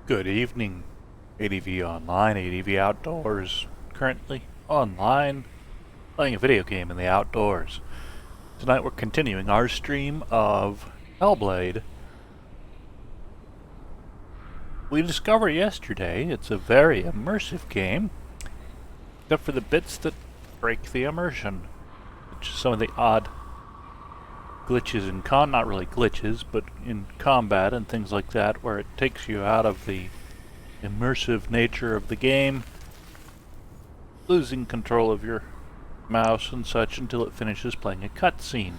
Good evening, ADV Online, ADV Outdoors, currently online, playing a video game in the outdoors. Tonight we're continuing our stream of Hellblade. We discovered yesterday it's a very immersive game, except for the bits that break the immersion, which is some of the odd glitches in not really glitches, but in combat and things like that, where it takes you out of the immersive nature of the game, losing control of your mouse and such until it finishes playing a cutscene.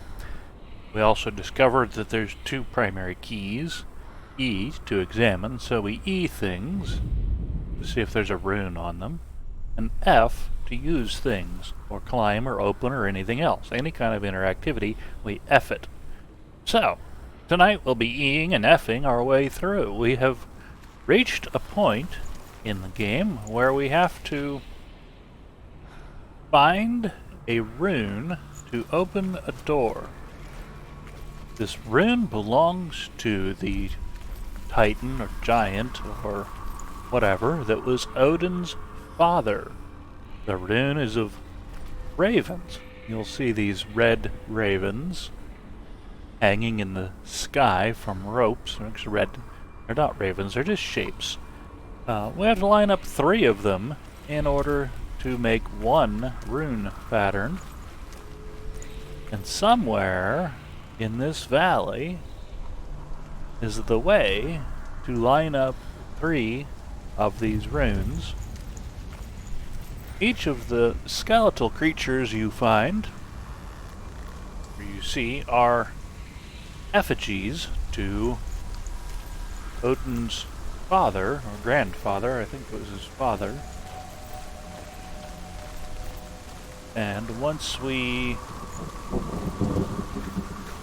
We also discovered that there's two primary keys. E to examine, so we E things to see if there's a rune on them, and F to use things, or climb, or open, or anything else. Any kind of interactivity, we F it. So, tonight we'll be Eing and Fing our way through. We have reached a point in the game where we have to find a rune to open a door. This rune belongs to the Titan, or giant, or whatever, that was Odin's father. The rune is of ravens. You'll see these red ravens hanging in the sky from ropes. They're not ravens, they're just shapes. We have to line up 3 of them in order to make one rune pattern. And somewhere in this valley is the way to line up 3 of these runes. Each of the skeletal creatures you find, or you see, are effigies to Odin's father, or grandfather, I think it was his father. And once we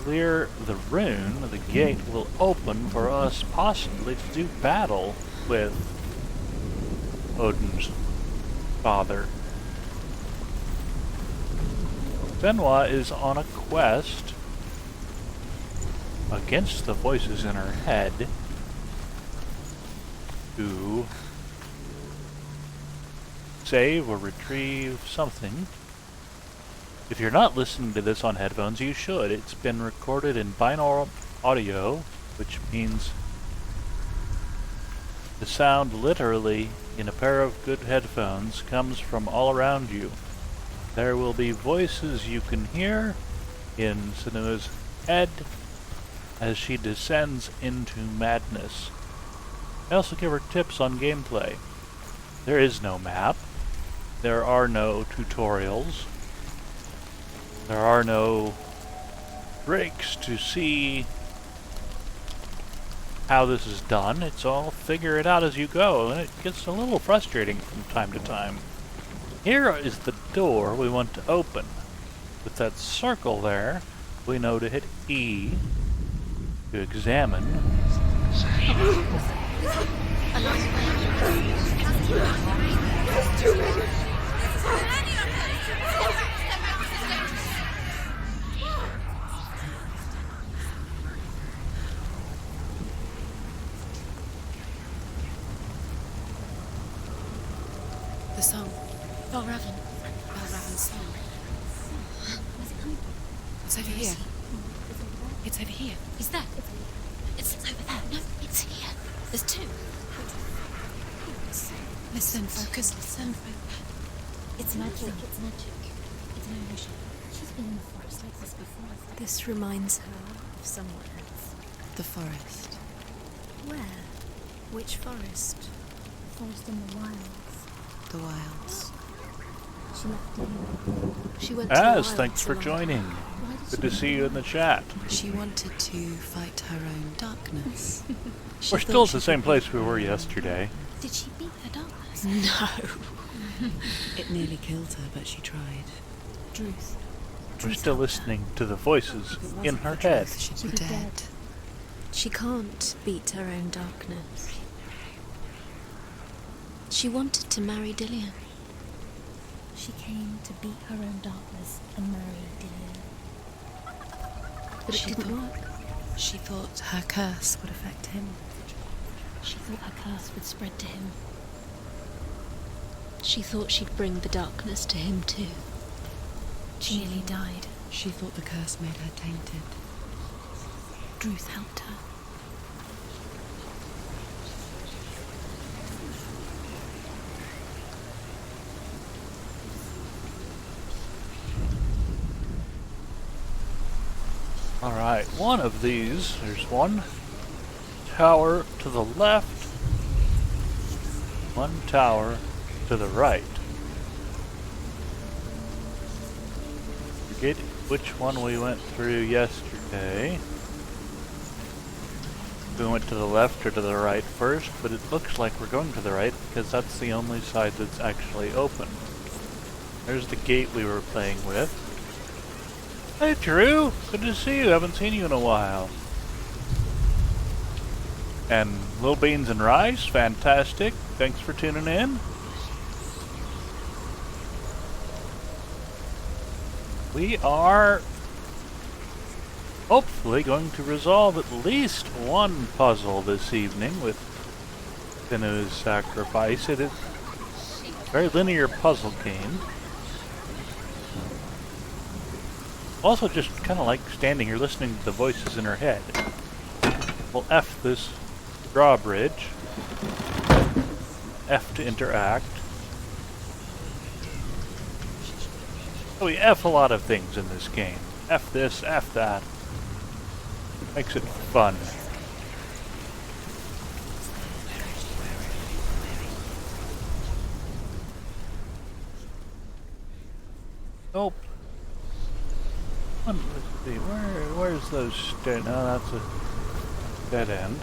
clear the rune, the gate will open for us possibly to do battle with Odin's father. Senua is on a quest against the voices in her head to save or retrieve something. If you're not listening to this on headphones, you should. It's been recorded in binaural audio, which means the sound literally in a pair of good headphones comes from all around you. There will be voices you can hear in Senua's head as she descends into madness. I also give her tips on gameplay. There is no map. There are no tutorials. There are no breaks to see how this is done. It's all figure it out as you go, and it gets a little frustrating from time to time. Here is the door we want to open. With that circle there, we know to hit E to examine. The song. Balraven's song. It's over here. It's over here. Is that? It's over there. No, it's here. There's 2. Listen, focus, listen. It's magic. It's magic. It's an illusion. She's been in the forest like this before. This reminds her Of someone else. of the forest. Where? Which forest? Forest in the wilds. The wilds. She left him. She went to the wilds Thanks for alone. joining. Why did Good she to see you in the chat. She wanted to fight her own darkness. She We're thought still at she the same could- place we were yesterday. Did she beat her darkness? No. It nearly killed her, but she tried. Druth. We're still listening to the voices If it wasn't in for her the head. truth, she'd She'd be be dead. dead. She can't beat her own darkness. She wanted to marry Dillian. She came to beat her own darkness and marry Dillian. But it She didn't thought- work. She thought her curse would affect him. She thought her curse would spread to him. She thought she'd bring the darkness to him too. She nearly died. She thought the curse made her tainted. Druth helped her. Alright, one of these, there's one tower to the left, one tower to the right. Forget which one we went through yesterday. We went to the left or to the right first, but it looks like we're going to the right because that's the only side that's actually open. There's the gate we were playing with. Hey Drew, good to see you, haven't seen you in a while. And Little Beans and Rice, fantastic, thanks for tuning in. We are hopefully going to resolve at least one puzzle this evening with Senua's sacrifice. It is a very linear puzzle game. Also just kind of like standing here listening to the voices in her head. We'll F this drawbridge. F to interact. So we F a lot of things in this game. F this, F that. Makes it fun. Nope. Let's see, where's those stairs? No, that's a dead end.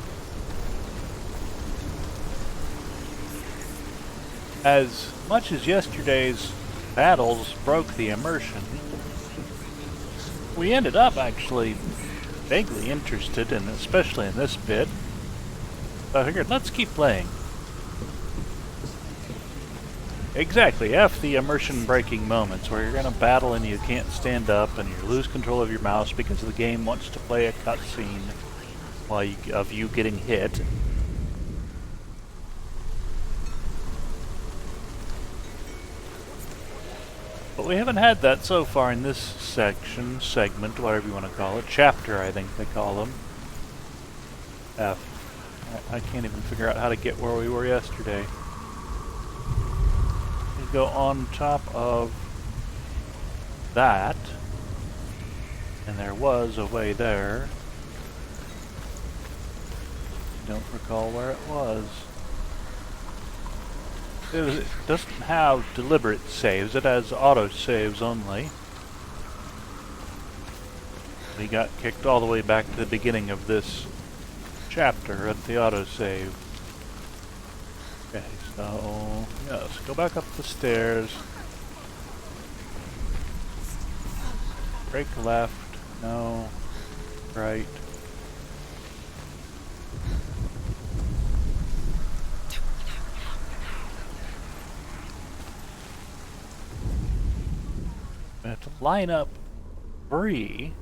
As much as yesterday's battles broke the immersion, we ended up actually vaguely interested, and especially in this bit. So I figured, let's keep playing. Exactly, F the immersion-breaking moments where you're going to battle and you can't stand up and you lose control of your mouse because the game wants to play a cutscene of you getting hit. But we haven't had that so far in this segment, whatever you want to call it. Chapter, I think they call them. F. I can't even figure out how to get where we were yesterday. You go on top of that, and there was a way there. Don't recall where it was. It doesn't have deliberate saves, it has auto saves only. We got kicked all the way back to the beginning of this chapter at the autosave. Okay, so yes, go back up the stairs. Break left, no, right. We have to line up 3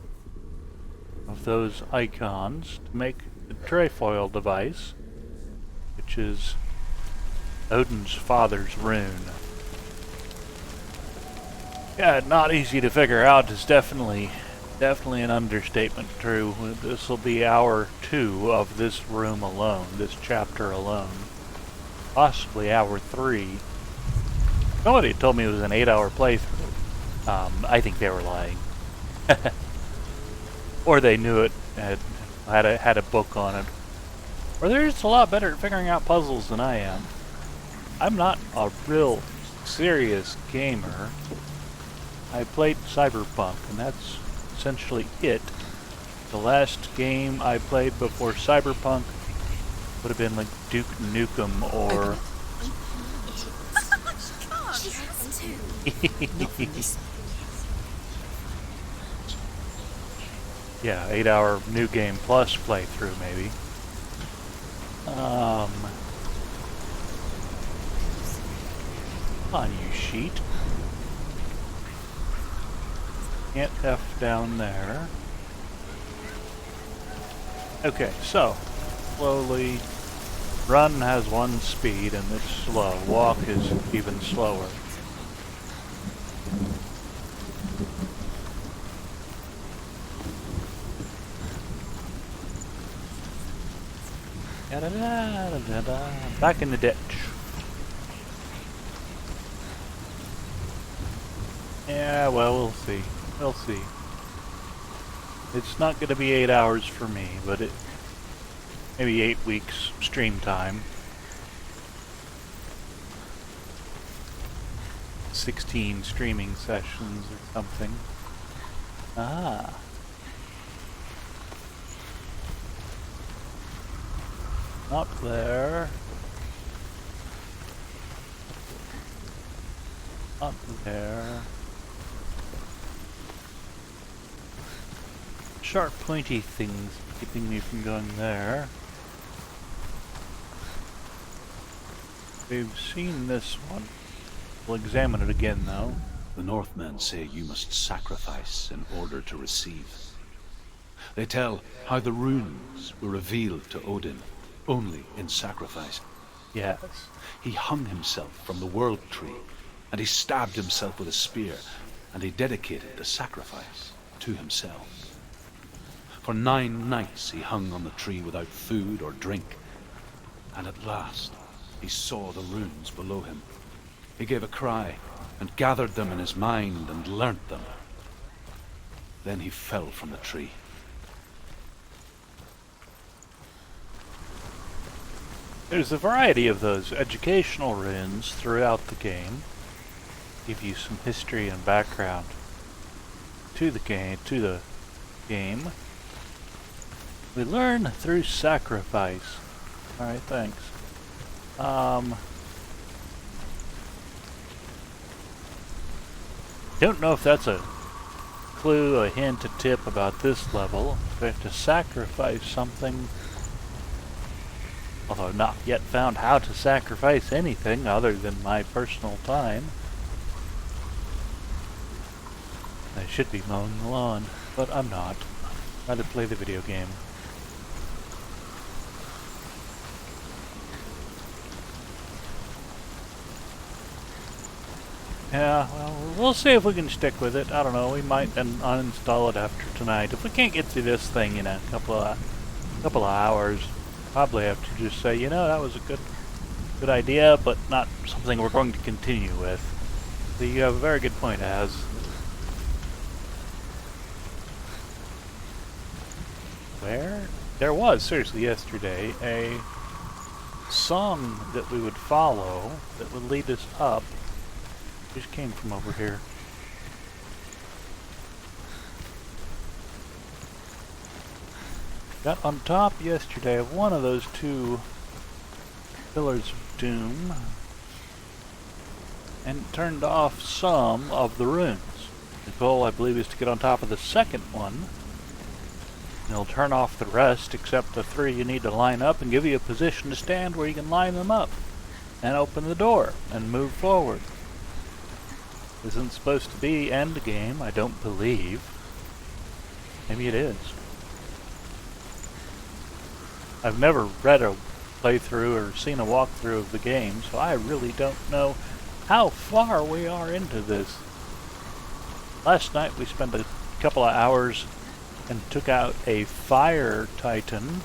of those icons to make the trefoil device, which is Odin's father's rune. Yeah, not easy to figure out is definitely an understatement, Drew. This will be hour 2 of this room alone, this chapter alone. Possibly hour 3. Somebody told me it was an 8-hour playthrough. I think they were lying. Or they knew it, had a book on it. Or they're just a lot better at figuring out puzzles than I am. I'm not a real serious gamer. I played Cyberpunk, and that's essentially it. The last game I played before Cyberpunk would have been like Duke Nukem or... She has to. Yeah, 8-hour New Game Plus playthrough, maybe. Come on, you sheet. Can't F down there. Okay, so slowly Run has one speed and it's slow. Walk is even slower. Back in the ditch. Yeah, well, we'll see. We'll see. It's not going to be 8 hours for me, but maybe 8 weeks stream time. 16 streaming sessions or something. Ah. Up there. Up there. Sharp pointy things keeping me from going there. We've seen this one. We'll examine it again though. The Northmen say you must sacrifice in order to receive. They tell how the runes were revealed to Odin only in sacrifice. Yes. He hung himself from the world tree, and he stabbed himself with a spear, and he dedicated the sacrifice to himself. For 9 nights he hung on the tree without food or drink, and at last he saw the runes below him. He gave a cry, and gathered them in his mind and learnt them. Then he fell from the tree. There's a variety of those educational runes throughout the game. Give you some history and background to the game. We learn through sacrifice. Alright, thanks. Don't know if that's a clue, a hint, a tip about this level. We have to sacrifice something. Although I've not yet found how to sacrifice anything other than my personal time. I should be mowing the lawn, but I'm not. I'd rather play the video game. Yeah, well, we'll see if we can stick with it. I don't know, we might uninstall it after tonight. If we can't get through this thing in a couple of hours, probably have to just say, you know, that was a good idea, but not something we're going to continue with. So you have a very good point, Az. Where? There was, seriously, yesterday, a song that we would follow that would lead us up. It just came from over here. Got on top yesterday of one of those 2 Pillars of Doom and turned off some of the runes. The goal, I believe, is to get on top of the second one. And it'll turn off the rest except the 3 you need to line up and give you a position to stand where you can line them up and open the door and move forward. Isn't supposed to be end game, I don't believe. Maybe it is. I've never read a playthrough or seen a walkthrough of the game, so I really don't know how far we are into this. Last night we spent a couple of hours and took out a fire titan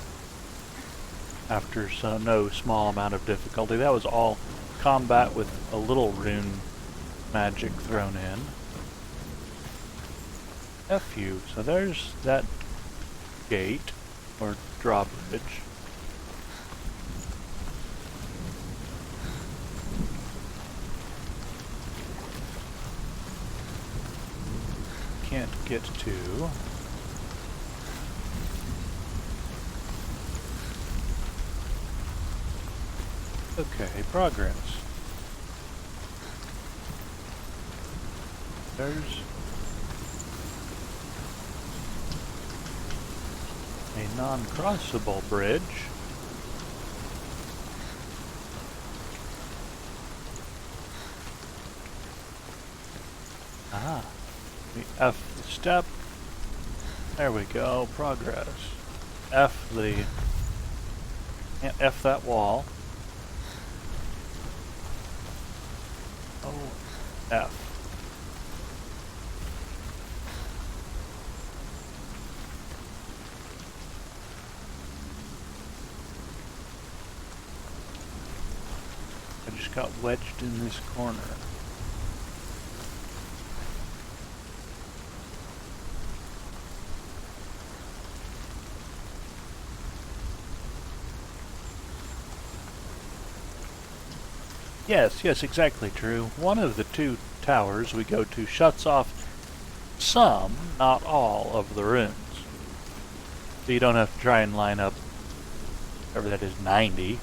after no small amount of difficulty. That was all combat with a little rune magic thrown in. Fu. So there's that gate, or drawbridge. Can't get to. Okay, progress. There's a non-crossable bridge. Ah, the F step. There we go, progress. F the Can't F that wall. Oh, F. I just got wedged in this corner. Yes, exactly true. One of the two towers we go to shuts off some, not all, of the runes. So you don't have to try and line up, whatever that is, 90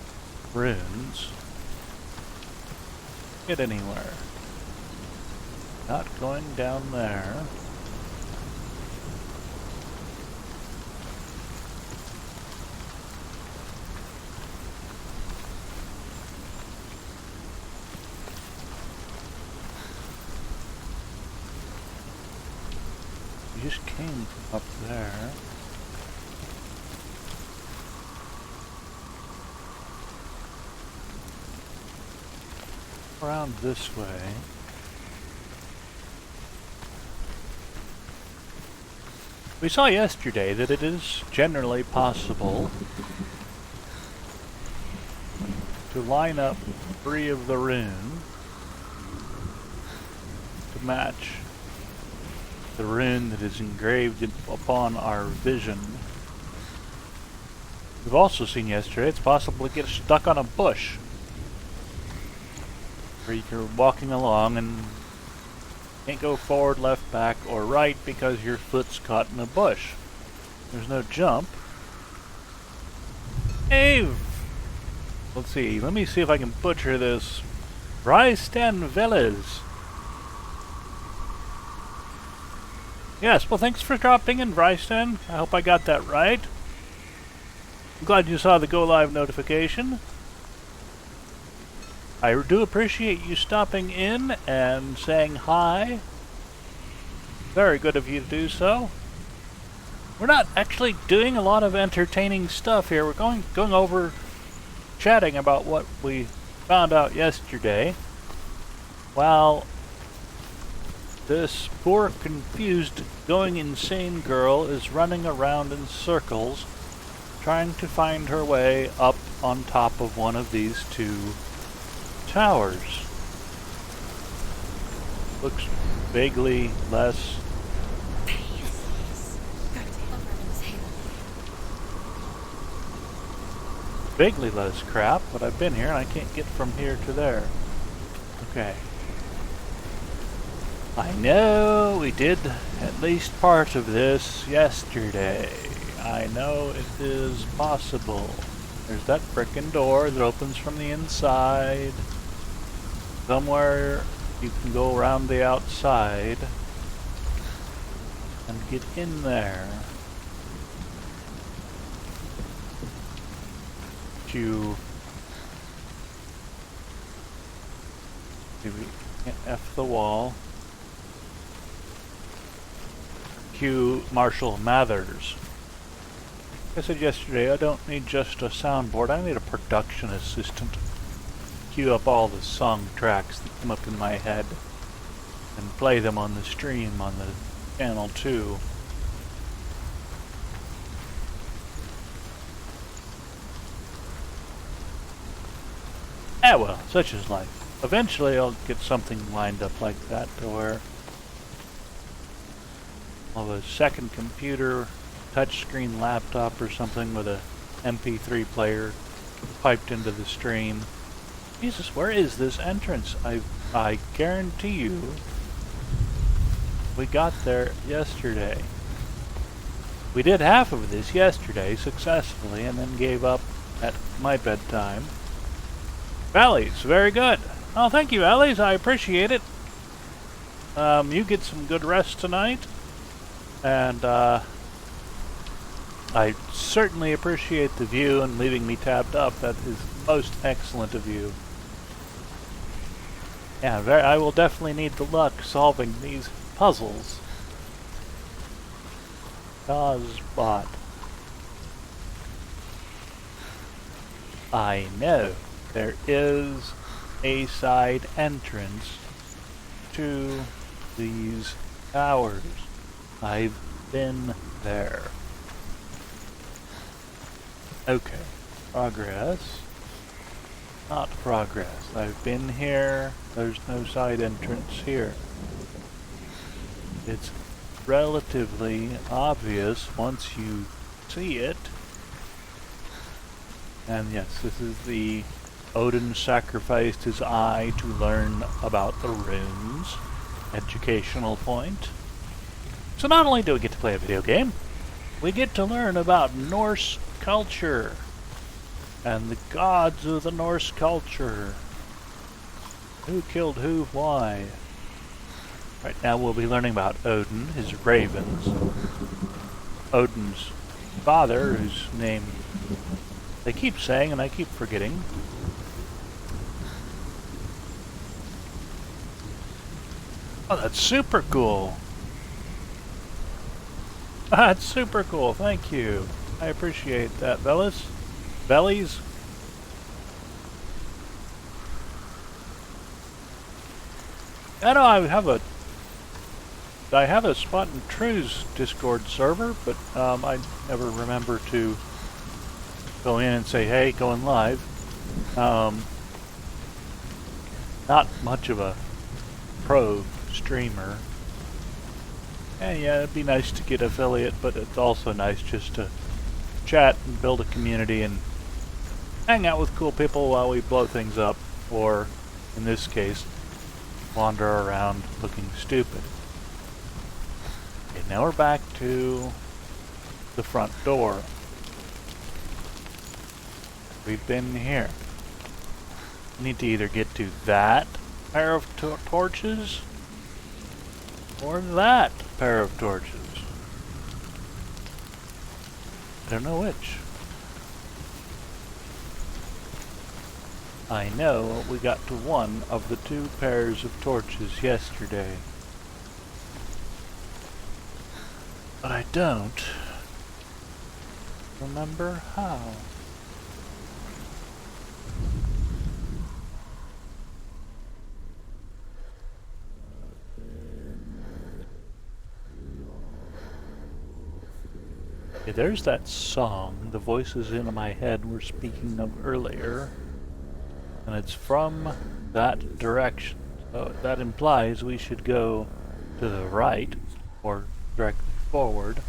runes. Get anywhere. Not going down there. We just came from up there. Around this way. We saw yesterday that it is generally possible to line up 3 of the runes to match the rune that is engraved upon our vision. We've also seen yesterday it's possible to get stuck on a bush, where you're walking along and can't go forward, left, back, or right because your foot's caught in a bush. There's no jump. Ave! Let's see, let me see if I can butcher this. Rystan Veles. Yes, well thanks for dropping in, Rystan. I hope I got that right. I'm glad you saw the Go Live notification. I do appreciate you stopping in and saying hi. Very good of you to do so. We're not actually doing a lot of entertaining stuff here. We're going over chatting about what we found out yesterday, while this poor, confused, going insane girl is running around in circles trying to find her way up on top of one of these 2 towers. Looks vaguely less. Vaguely less crap, but I've been here and I can't get from here to there. Okay. I know we did at least part of this yesterday. I know it is possible. There's that frickin' door that opens from the inside. Somewhere you can go around the outside and get in there. Q. Maybe can't F the wall. Q Marshall Mathers. I said yesterday, I don't need just a soundboard, I need a production assistant. Cue up all the song tracks that come up in my head and play them on the stream on the channel too. Ah well, such is life. Eventually I'll get something lined up like that to where I'll have a second computer, touchscreen laptop or something with a MP3 player piped into the stream. Jesus, where is this entrance? I guarantee you we got there yesterday. We did half of this yesterday successfully and then gave up at my bedtime. Valleys, very good. Oh, thank you, Valleys. I appreciate it. You get some good rest tonight. And, I certainly appreciate the view and leaving me tabbed up. That is most excellent of you. Yeah, I will definitely need the luck solving these puzzles. Cosbot. I know there is a side entrance to these towers. I've been there. Okay. Progress. Not progress. I've been here. There's no side entrance here. It's relatively obvious once you see it. And yes, this is the Odin sacrificed his eye to learn about the runes. Educational point. So not only do we get to play a video game, we get to learn about Norse culture and the gods of the Norse culture. Who killed who, why? Right now we'll be learning about Odin, his ravens, Odin's father, whose name they keep saying and I keep forgetting. Oh, that's super cool. That's super cool, thank you. I appreciate that, Bellis. Bellies? I know I have a Spot and True's Discord server, but I never remember to go in and say, hey, going live. Not much of a pro streamer. And yeah, it'd be nice to get affiliate, but it's also nice just to chat and build a community and hang out with cool people while we blow things up, or in this case, wander around looking stupid. Okay, now we're back to the front door. We've been here. We need to either get to that pair of torches or that pair of torches. I don't know which. I know we got to one of the two pairs of torches yesterday. But I don't remember how. Okay, there's that song the voices in my head were speaking of earlier. And it's from that direction. So that implies we should go to the right, or directly forward,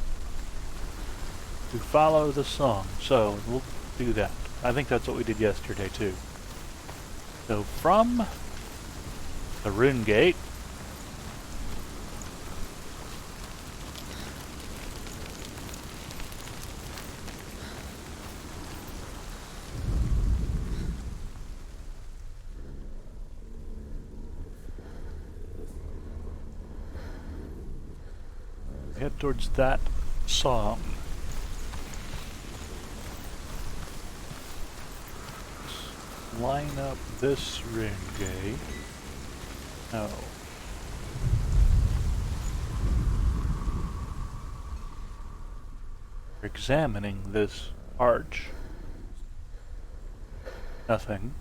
to follow the song. So we'll do that. I think that's what we did yesterday too. So from the rune gate, head towards that song. Line up this rune gate. No. We're examining this arch. Nothing.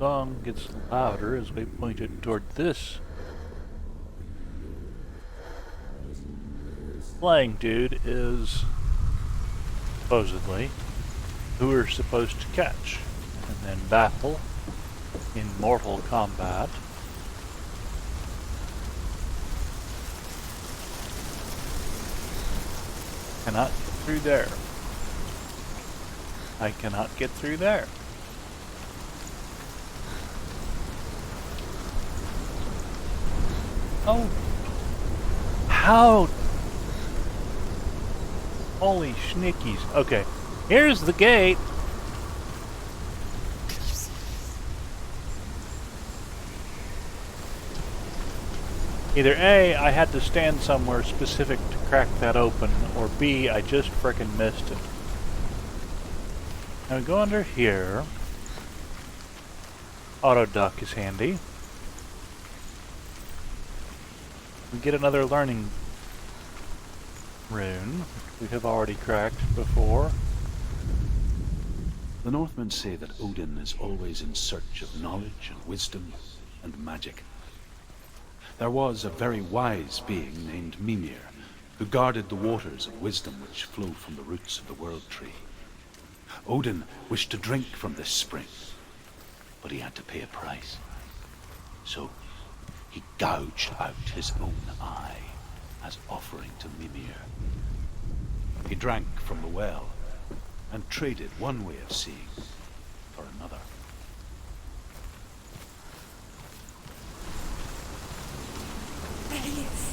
Song gets louder as we point it toward this flying dude is supposedly who we're supposed to catch and then battle in mortal combat. Cannot get through there. I cannot get through there. Oh, how? Holy schnickies. Okay, here's the gate. Either A, I had to stand somewhere specific to crack that open, or B, I just frickin' missed it. Now we go under here. Auto duck is handy. We get another learning rune, which we have already cracked before. The Northmen say that Odin is always in search of knowledge and wisdom and magic. There was a very wise being named Mimir, who guarded the waters of wisdom which flow from the roots of the World Tree. Odin wished to drink from this spring, but he had to pay a price. So he gouged out his own eye as offering to Mimir. He drank from the well and traded one way of seeing for another. There he is.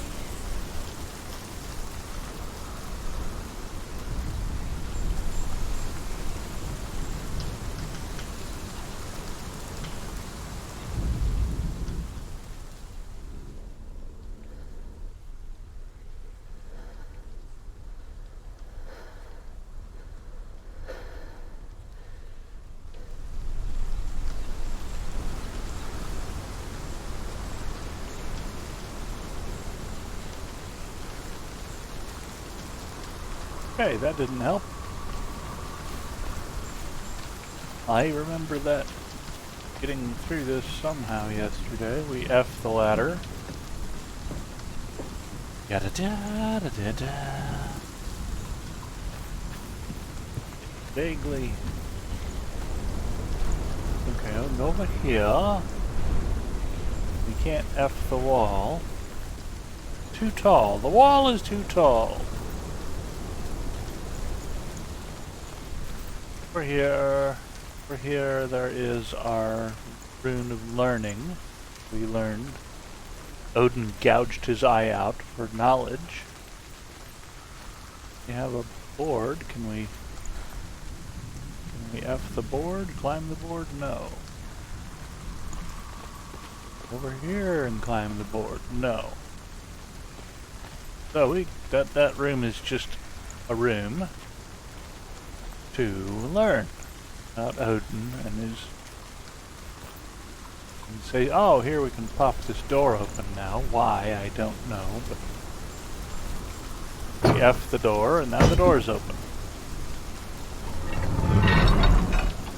Okay, that didn't help. I remember that getting through this somehow yesterday. We F the ladder. Yada da da da da. Vaguely. Okay, I'll go over here. We can't F the wall. Too tall. The wall is too tall. For here there is our rune of learning. We learned. Odin gouged his eye out for knowledge. We have a board. Can we F the board? Climb the board? No. Over here and climb the board? No. So that room is just a room to learn about Odin and his... And say, oh, here we can pop this door open now. Why, I don't know, but... We F the door, and now the door's open.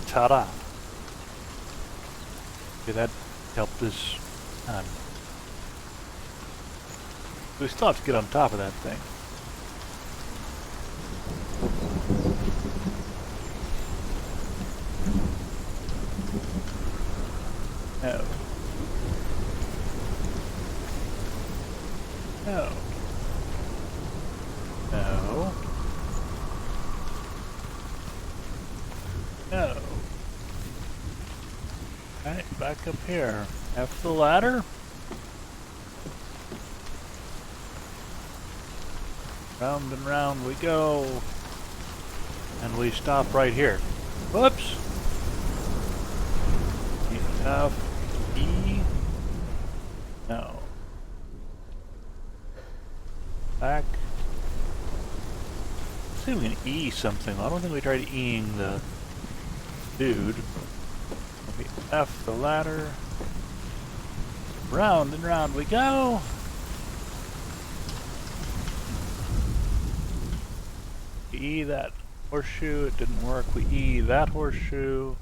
Ta-da! Okay, that helped us... we still have to get on top of that thing. No. No. No. No. Alright, back up here. F the ladder. Round and round we go. And we stop right here. Whoops! F, E. No. Back. Let's see if we can E something. I don't think we tried E-ing the dude. We F the ladder. Round and round we go. E that horseshoe. It didn't work. We E that horseshoe.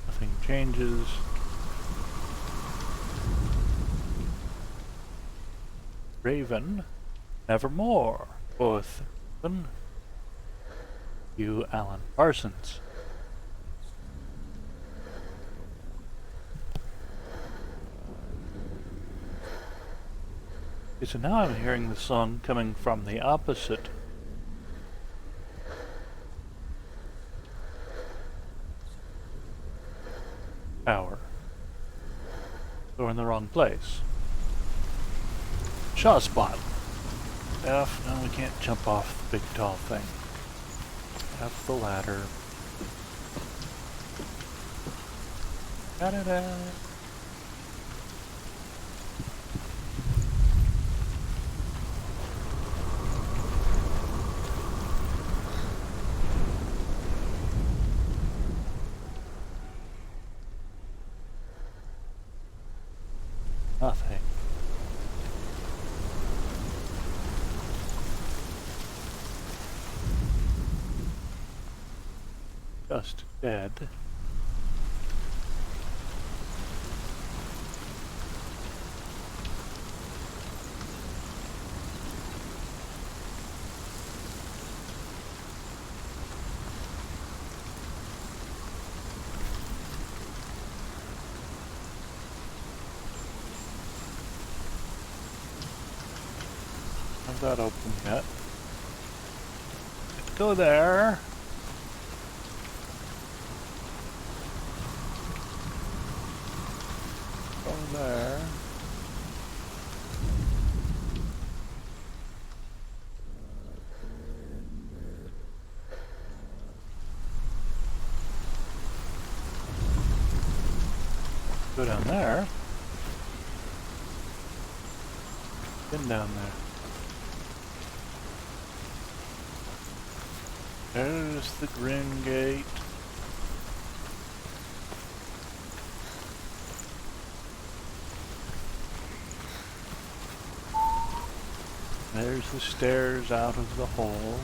Nothing changes. Raven, nevermore. Both you, Alan Parsons. Okay, so now I'm hearing the song coming from the opposite. Tower. So we're in the wrong place. Shaw spot. F, no, we can't jump off the big tall thing. F the ladder. Da-da-da. Nothing. just dead. How's that open yet? Go there. Go there. Go down there. Been down there. There's the Grim Gate. There's the stairs out of the hole.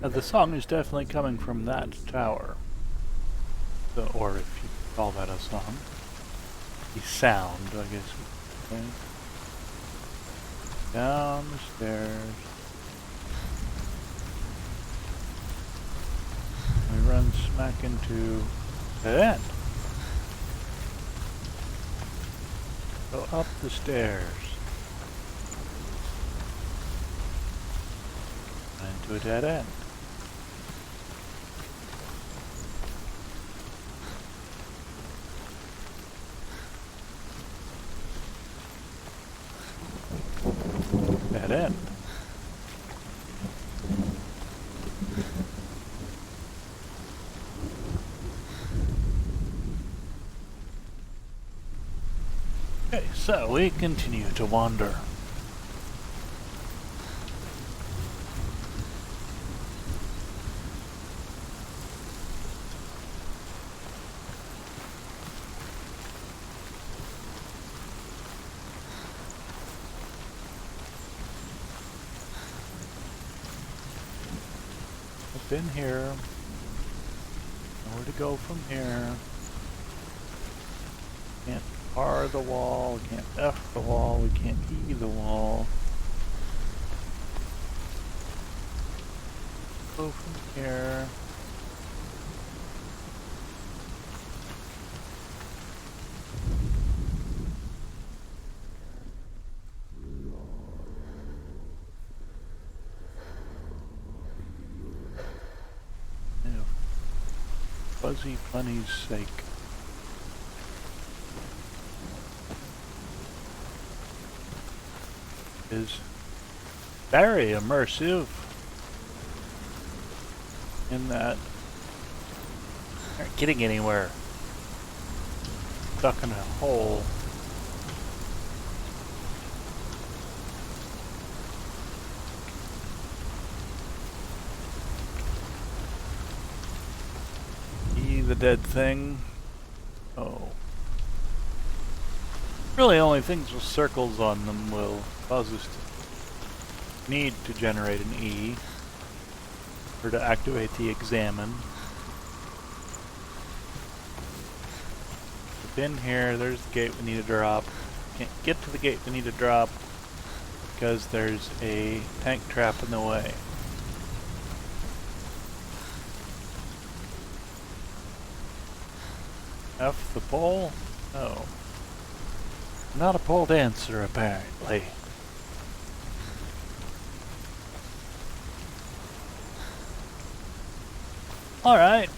Now the song is definitely coming from that tower. So, or if you call that a song. The sound, I guess we could say. Down the stairs. We run smack into the end. Go up the stairs. Into a dead end. Dead end. Okay, so we continue to wander. In here. Nowhere to go from here. Can't R the wall, we can't F the wall, we can't E the wall. Go from here. Fuzzy Bunny's sake. Is very immersive in that we aren't getting anywhere. Stuck in a hole. The dead thing. Oh. Really only things with circles on them will cause us to need to generate an E or to activate the examine. In here, there's the gate we need to drop. Can't get to the gate we need to drop because there's a tank trap in the way. F the pole? No. Not a pole dancer, apparently. Alright.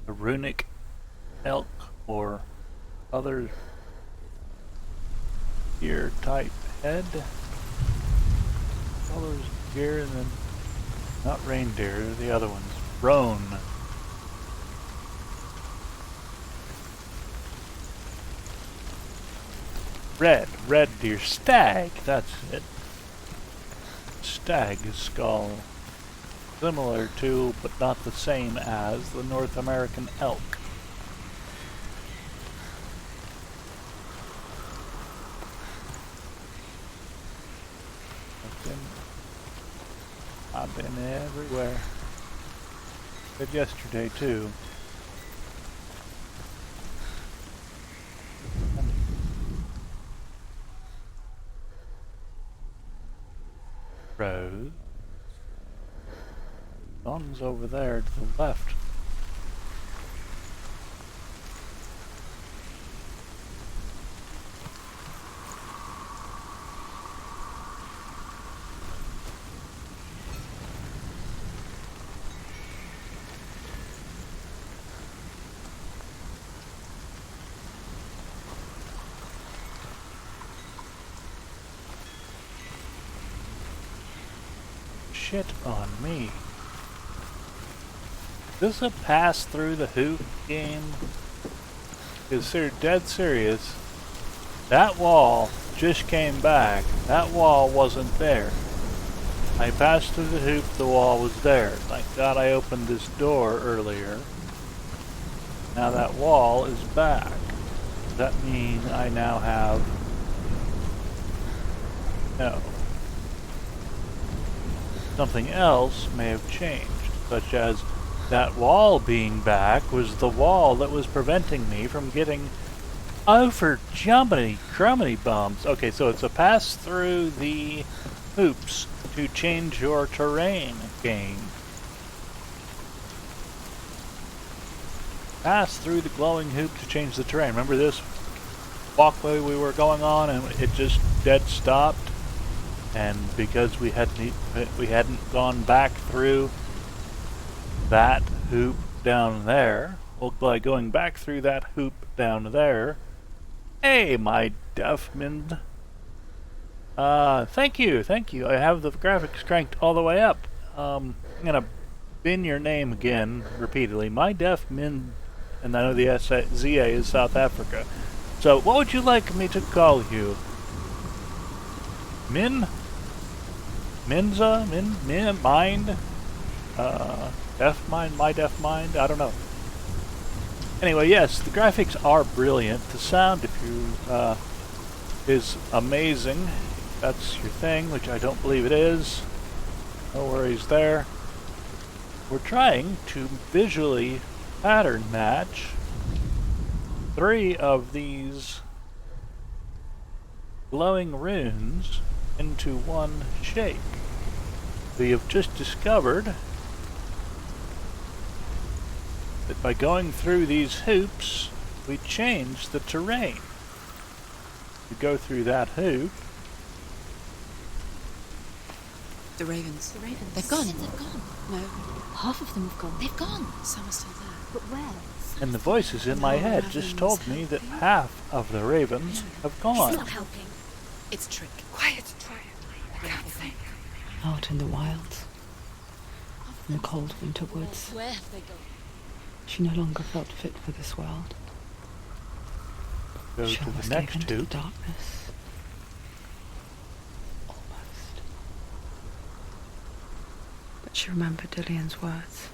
A runic elk or other gear type head. Colors gear and then not reindeer, the other ones. Roan. Red deer. Stag, that's it. Stag skull. Similar to, but not the same as, the North American elk. I've been everywhere. Did yesterday too. Road. Sun's over there to the left. Shit on me. This a pass through the hoop game? Because they're dead serious. That wall just came back. That wall wasn't there. I passed through the hoop, the wall was there. Thank God I opened this door earlier. Now that wall is back. Does that mean I now have... No. Something else may have changed, such as that wall being back was the wall that was preventing me from getting over jumpity crummity bumps. Okay, so it's a pass through the hoops to change your terrain game. Pass through the glowing hoop to change the terrain. Remember this walkway we were going on and it just dead stopped? And because we hadn't gone back through that hoop down there, well, by going back through that hoop down there, hey, my Duffman. Thank you. I have the graphics cranked all the way up. I'm gonna bin your name again repeatedly. My Duffman, and I know the ZA is South Africa. So, what would you like me to call you? Min? Minza? Mind? Deaf Mind? My Deaf Mind? I don't know. Anyway, yes, the graphics are brilliant. The sound, if you, is amazing. That's your thing, which I don't believe it is. No worries there. We're trying to visually pattern match 3 of these glowing runes into one shape. We have just discovered that by going through these hoops, we change the terrain. We go through that hoop. The ravens. The ravens. They've gone. They've gone. No, Half of them have gone. They've gone. some are still there. But where? And the voices in my head just told me that half of the ravens have It's gone. not helping. It's a trick. Quiet, try it. I can't think. Out in the wilds, in the cold winter woods, Where have they gone? she no longer felt fit for this world. Go She to the almost next gave into hoop. the darkness. Almost. But she remembered Dillian's words.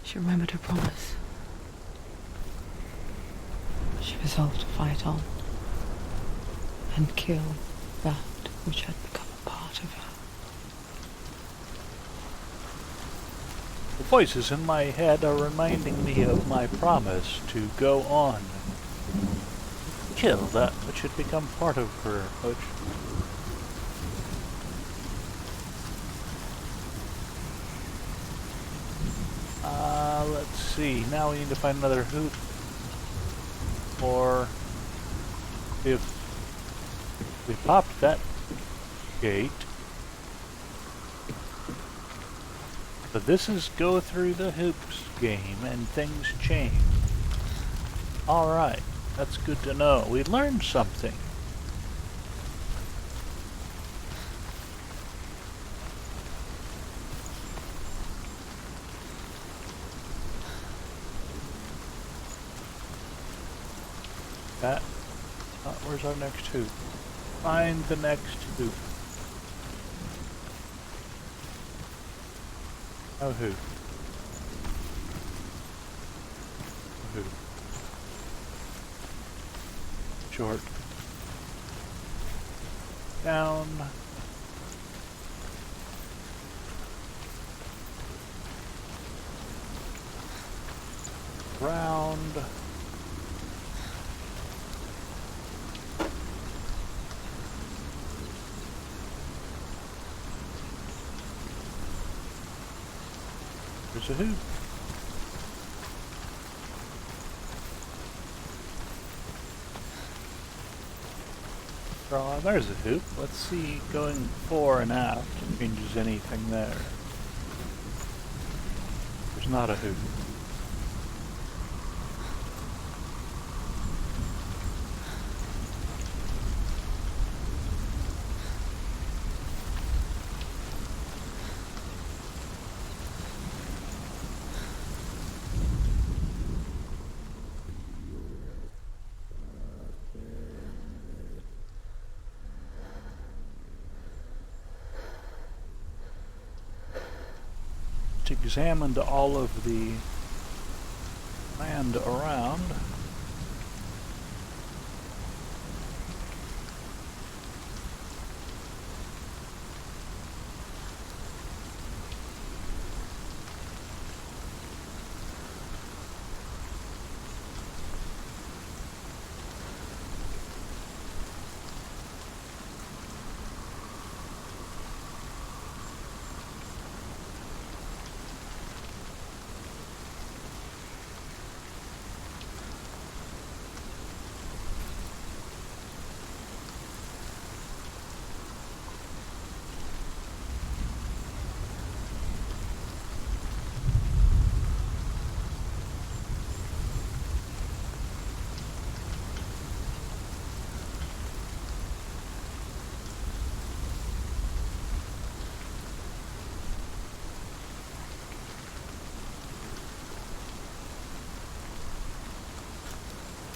She remembered her promise. She resolved to fight on and kill that which had become a part of her. The voices in my head are reminding me of my promise to go on. Kill that which had become part of her. Which... let's see. Now we need to find another hoop. Or if we popped that gate. But this is go through the hoops game and things change. Alright, that's good to know. We learned something. That Where's our next hoop? Find the next hoop. No hoop. No hoop. Short. Down. Round. There's a hoop. Oh, there's a hoop. Let's see going fore and aft changes anything there. There's not a hoop. Examined all of the land around.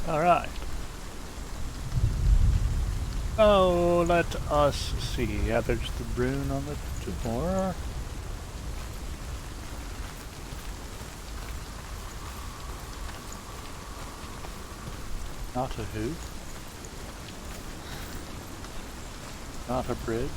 Alright. Oh, let us see. Yeah, there's the rune on the door. Not a hoop. Not a bridge.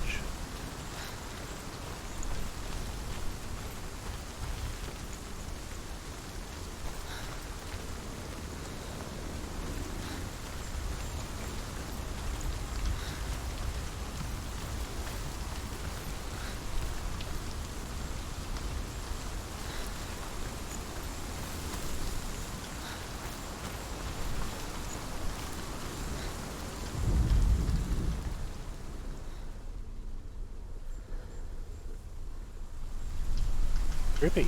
Trippy.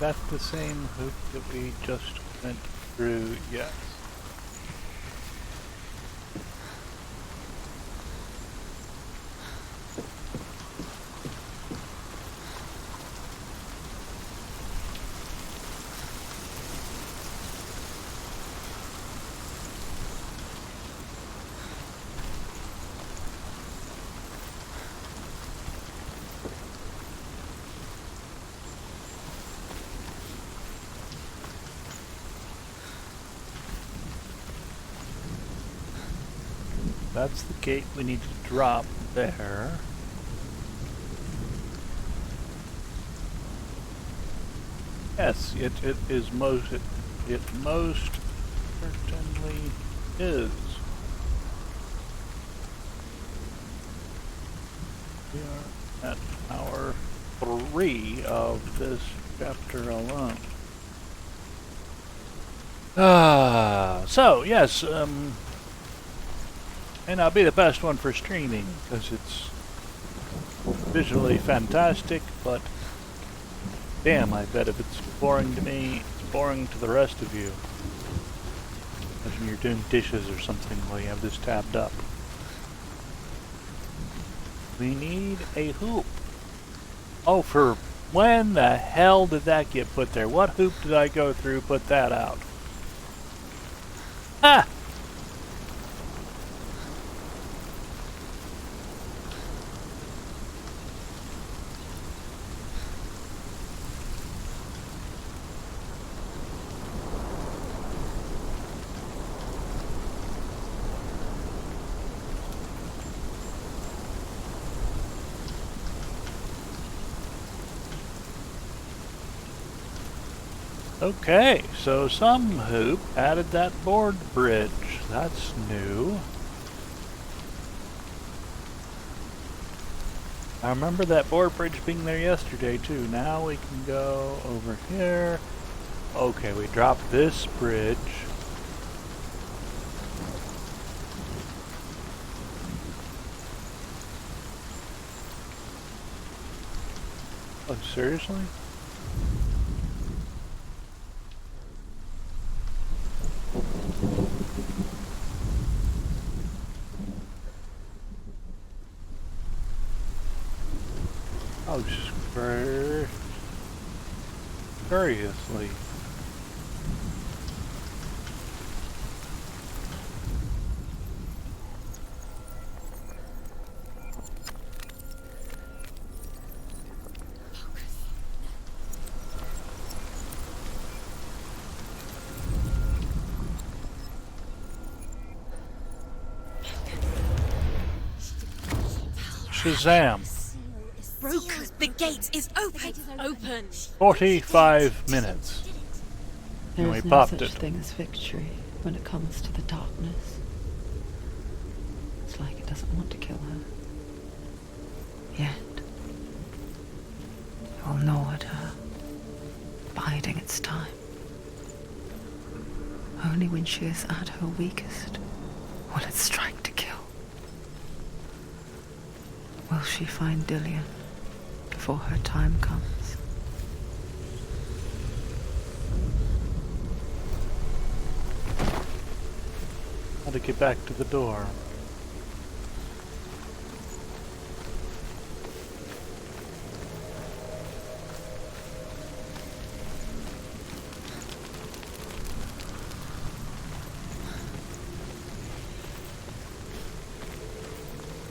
That's the same hoop that we just went through, yes. That's the gate we need to drop there. Yes, it is most, it most certainly is. We are at hour 3 of this chapter alone. So yes, may not be the best one for streaming because it's visually fantastic, but damn, I bet if it's boring to me, it's boring to the rest of you. Imagine you're doing dishes or something while you have this tabbed up. We need a hoop. Oh, for when the hell did that get put there? What hoop did I go through put that out? Ah! Okay, so some hoop added that board bridge. That's new. I remember that board bridge being there yesterday too. Now we can go over here. Okay, we dropped this bridge. Oh, seriously? Oh, seriously. Shazam. Broken. The gate is open. Open. 45 minutes. There And we is no popped such it. thing as victory when it comes to the darkness. It's like it doesn't want to kill her. Yet. It will gnaw at her, biding its time. Only when she is at her weakest will it strike to kill. Will she find Dillion before her time comes? How to get back to the door.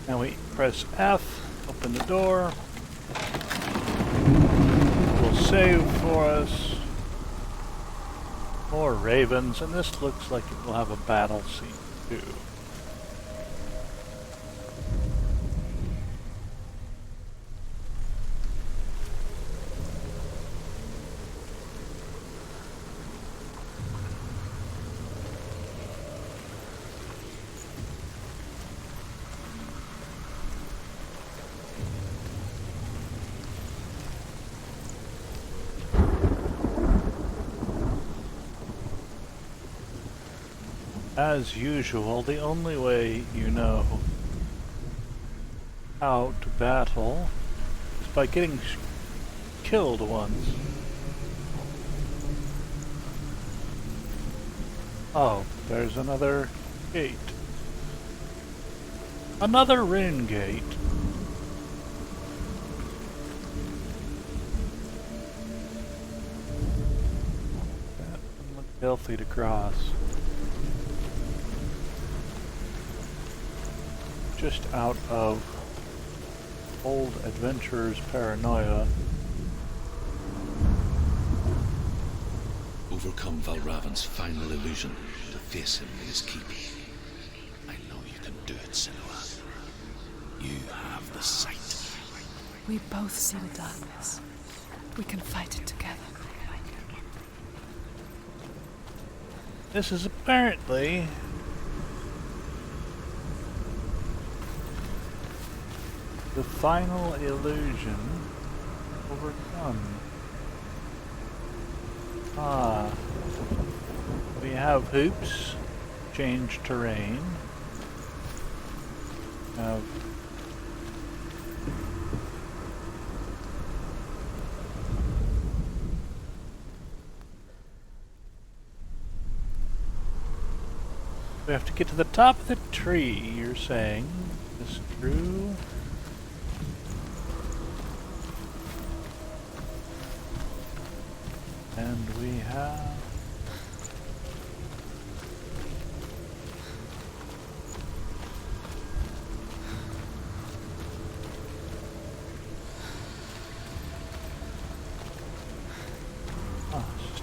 Now we press F, open the door. It will save for us. More ravens, and this looks like it will have a battle scene too. As usual, the only way you know how to battle is by getting killed once. Oh, there's another gate. Another rune gate. That doesn't look healthy to cross. Just out of old adventurer's paranoia. Overcome Valravan's final illusion to face him in his keep. I know you can do it, Senua. You have the sight. We both see the darkness. We can fight it together. This is apparently the final illusion overcome. Ah. We have hoops, change terrain. Have we have to get to the top of the tree, you're saying. Is this true? And we have...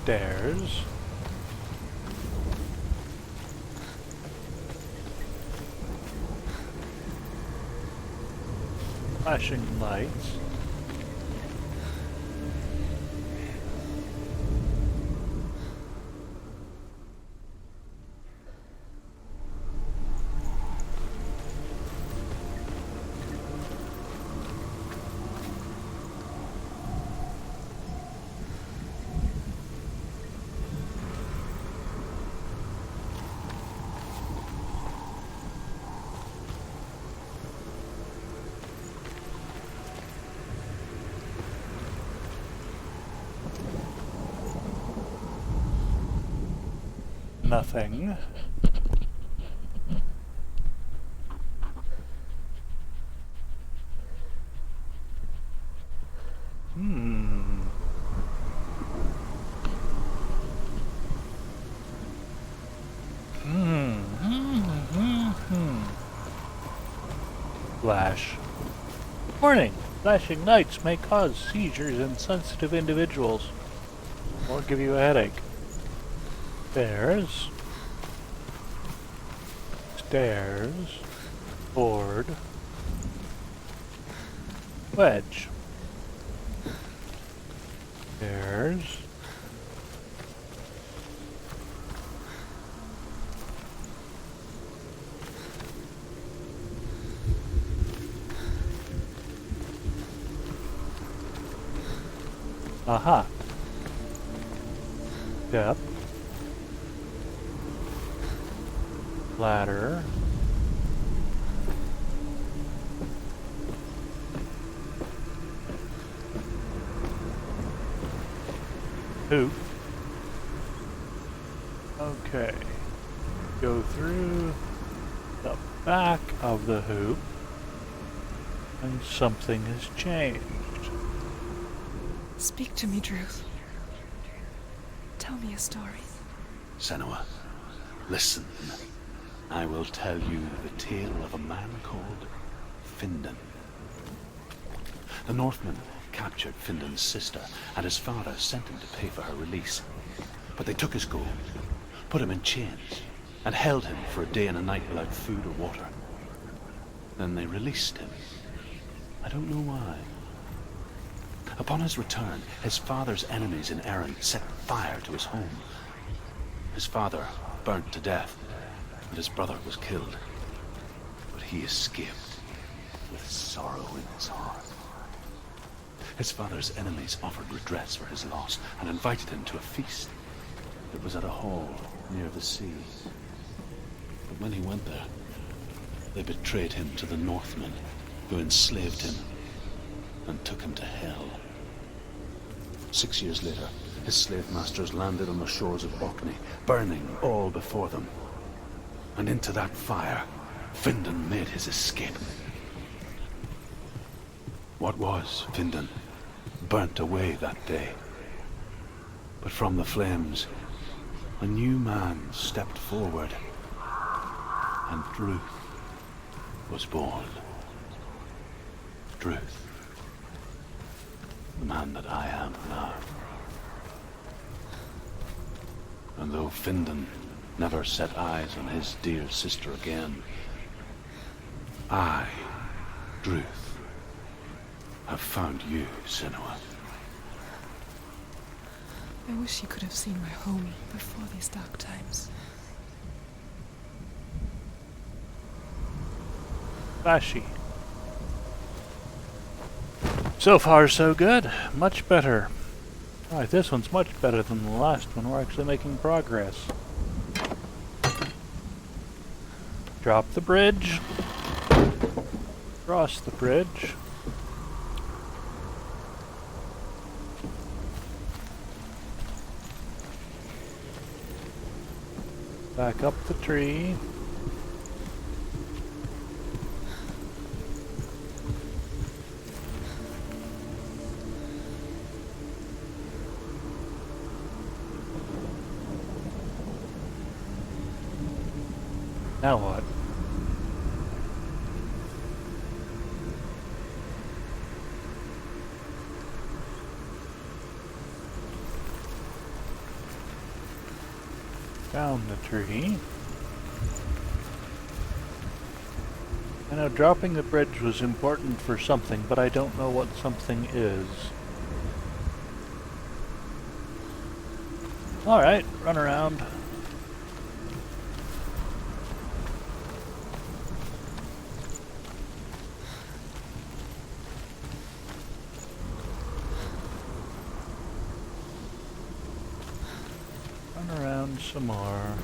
stairs. Flashing lights. Nothing. Flash. Warning! Flashing lights may cause seizures in sensitive individuals or give you a headache. Stairs. Stairs. Board. Wedge. Stairs. Aha. Step. Ladder. Hoop. Okay. Go through the back of the hoop and something has changed. Speak to me, Druth. Tell me a story. Senua, listen. I will tell you the tale of a man called Findan. The Northmen captured Findan's sister, and his father sent him to pay for her release. But they took his gold, put him in chains, and held him for a day and a night without food or water. Then they released him. I don't know why. Upon his return, his father's enemies in Erin set fire to his home. His father burnt to death, and his brother was killed. But he escaped with sorrow in his heart. His father's enemies offered redress for his loss and invited him to a feast. It was at a hall near the sea. But when he went there, they betrayed him to the Northmen, who enslaved him and took him to hell. 6 years later, his slave masters landed on the shores of Orkney, burning all before them. And into that fire, Findan made his escape. What was Findan burnt away that day. But from the flames, a new man stepped forward, and Druth was born. Druth. The man that I am now. And though Findan never set eyes on his dear sister again, I, Druth, have found you, Senua. I wish you could have seen my home before these dark times. Flashy. So far, so good. Much better. Alright, this one's much better than the last one. We're actually making progress. Drop the bridge. Cross the bridge. Back up the tree. Now what? Found the tree. I know dropping the bridge was important for something, but I don't know what something is. Alright, run around. Run around some more.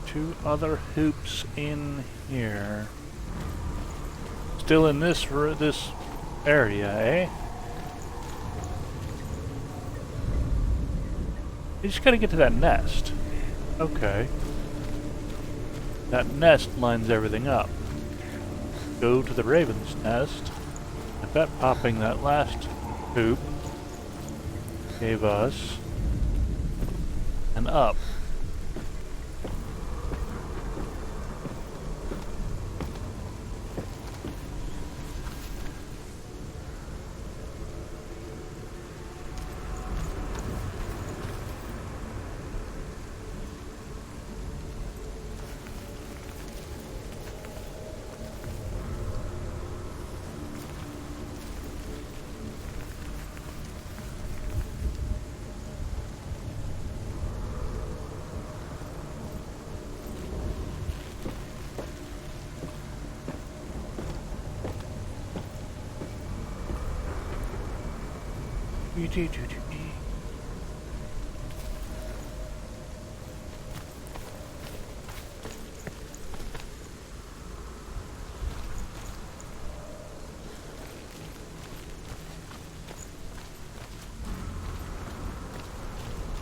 Two other hoops in here. Still in this area, eh? You just gotta get to that nest. Okay. That nest lines everything up. Go to the raven's nest. I bet popping that last hoop gave us an up.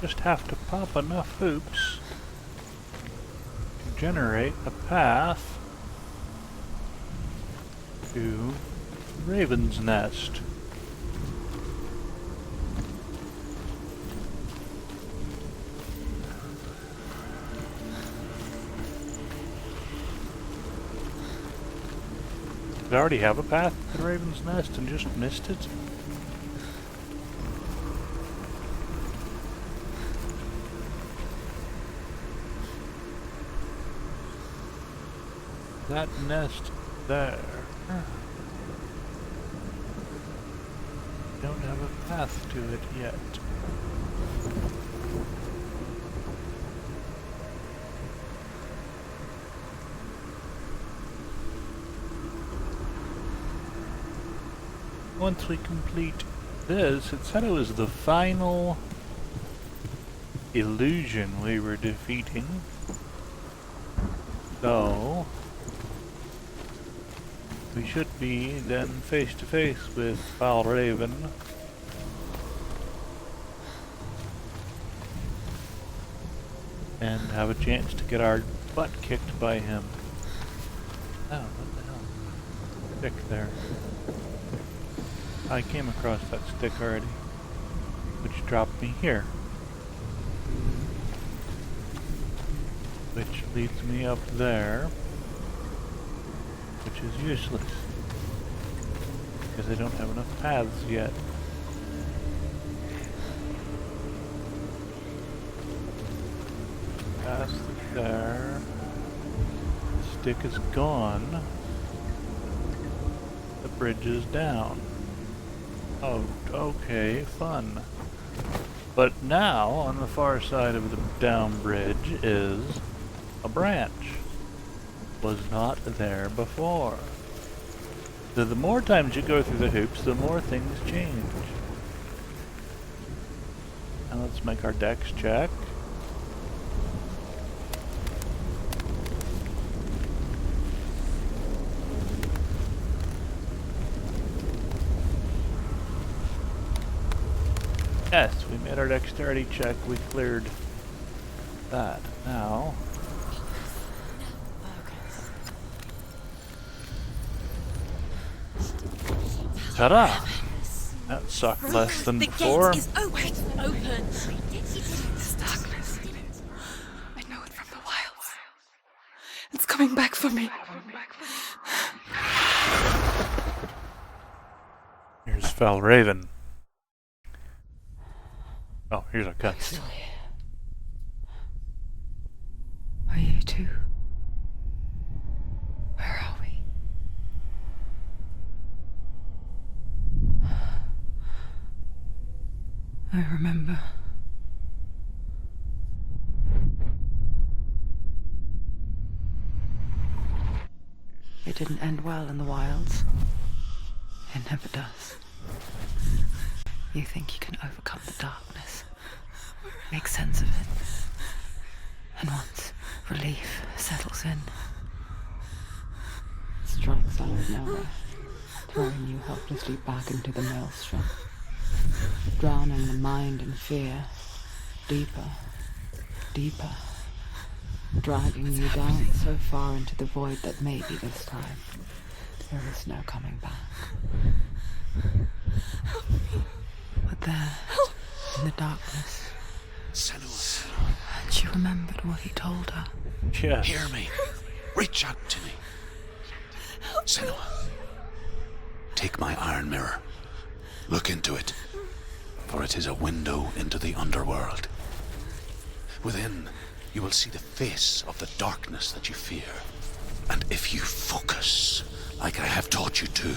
Just have to pop enough hoops to generate a path to Raven's Nest. Did I already have a path to the Raven's Nest and just missed it? That nest there. Don't have a path to it yet. Once we complete this, it said it was the final illusion we were defeating. So we should be then face to face with Foul Raven. And have a chance to get our butt kicked by him. Oh, what the hell? Stick there. I came across that stick already, which dropped me here. Which leads me up there, which is useless, because I don't have enough paths yet. Past there. The stick is gone. The bridge is down. Oh, okay, fun. But now, on the far side of the down bridge is a branch. Was not there before. So the more times you go through the hoops, the more things change. And let's make our dex check. Yes, we made our dexterity check. We cleared that. Now... Ta-da! That sucked less than The before. gate is open. This darkness. I know it from the wilds. It's coming back for me. Here's Valraven. Oh, here's our cut. Still here. Are you too? Where are we? I remember. It didn't end well in the wilds. It never does. You think you can overcome the darkness, make sense of it, and once relief settles in, it strikes out of nowhere, throwing you helplessly back into the maelstrom, drowning the mind in fear, deeper, deeper, dragging you down so far into the void that maybe this time there is no coming back. But there, in the darkness, Senua, and she remembered what he told her. Yes. hear me. Reach out to me. Senua, take my iron mirror. Look into it, for it is a window into the underworld. Within, you will see the face of the darkness that you fear. And if you focus, like I have taught you to,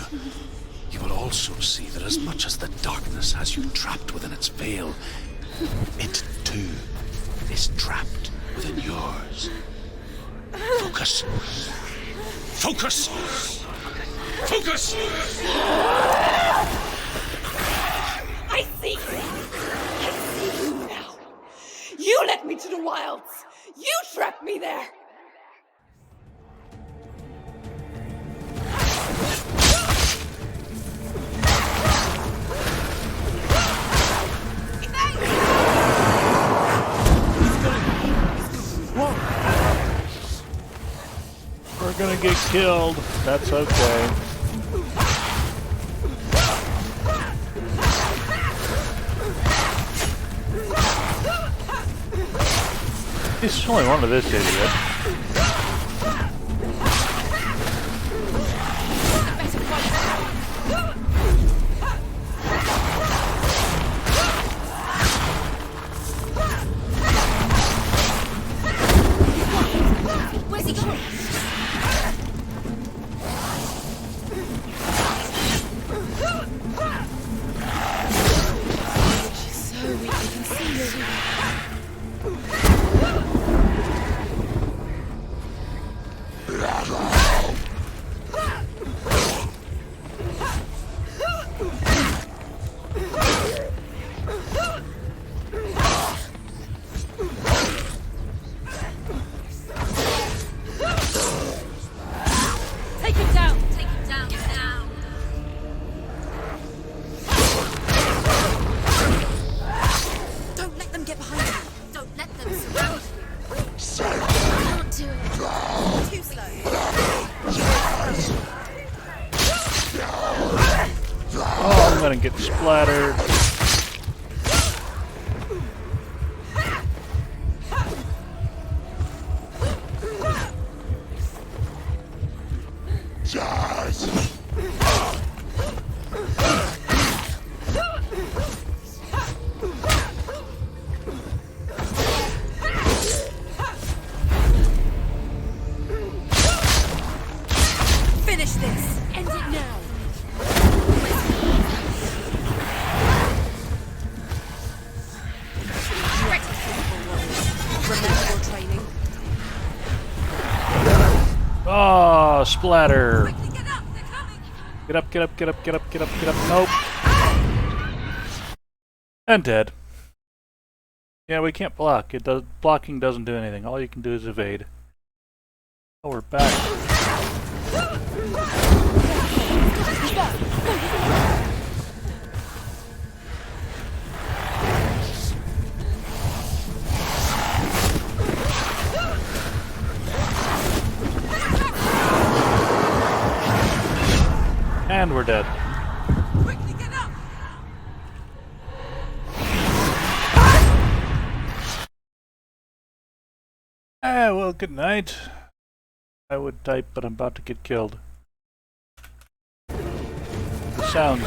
you will also see that as much as the darkness has you trapped within its veil, it too is trapped within yours. Focus. Focus! Focus! I see you. I see you now. You led me to the wilds. You trapped me there. We're gonna get killed. That's okay. He's only one of this idiot. Where's he going? She's so weak, I can see her. Take him down! Take him down now! Don't let them get behind you. Don't let them surround you! Can't do it! Too slow. Oh, I'm gonna get splattered. Finish this. End it now! Remember your training. Oh, splatter. Quickly get up. They're coming. Get up, get up, get up, get up, get up, get up. Nope. And dead. Yeah, we can't block. Blocking doesn't do anything. All you can do is evade. Oh, we're back. And we're dead. Quickly get up! Ah, well, good night. I would type, but I'm about to get killed. The sounds.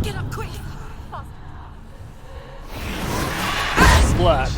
Get up quick! Splat.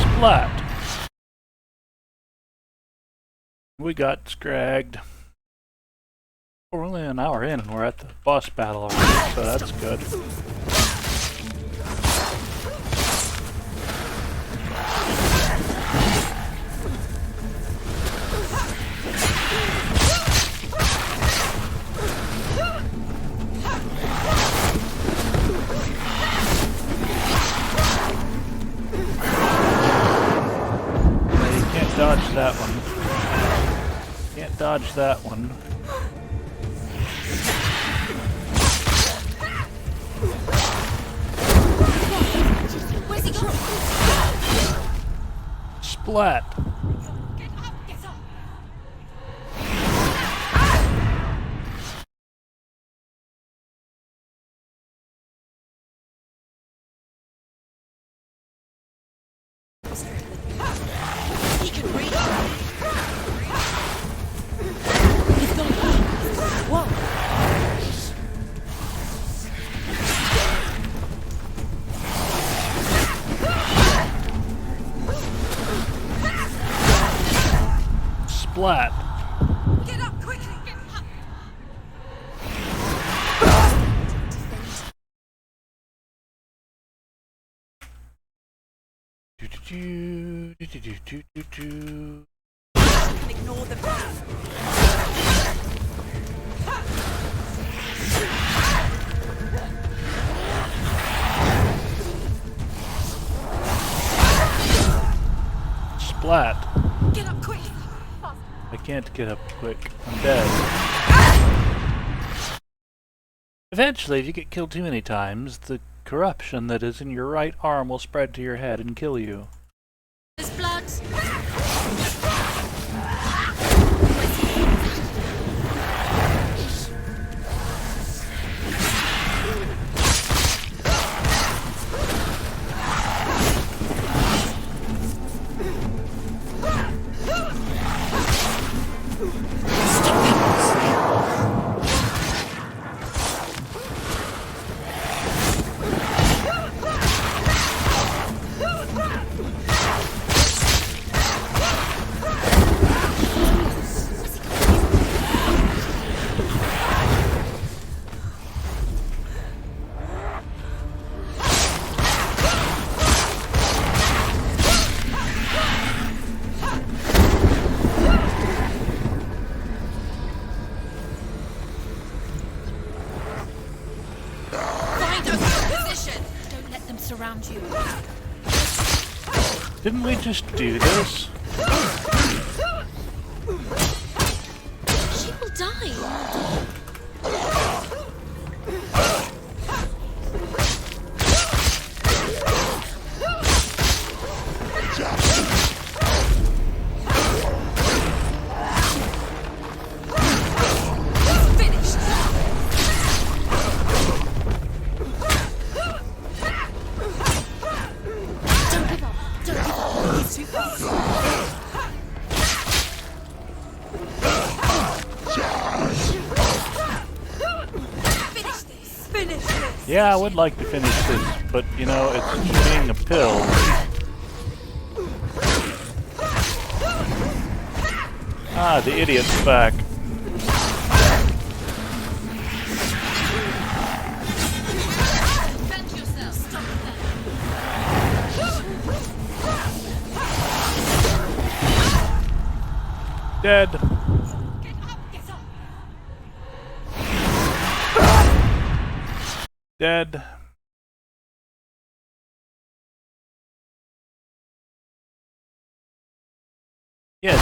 Splat. We got scragged. We're only an hour in and we're at the boss battle already, so that's good. Dodge that one. Can't dodge that one. Where's he gone? Splat. Get up! Get up! He can reach. He's going. Whoa. Splat. Get up quickly! Get up! Do. You can ignore the pain. Splat. Get up quick! I can't get up quick. I'm dead. Eventually, if you get killed too many times, the corruption that is in your right arm will spread to your head and kill you. There's blood. Surround you. Didn't we just do this? She will die. Yeah, I would like to finish this, but you know, it's being a pill. Ah, the idiot's back. Dead. Dead. Yes,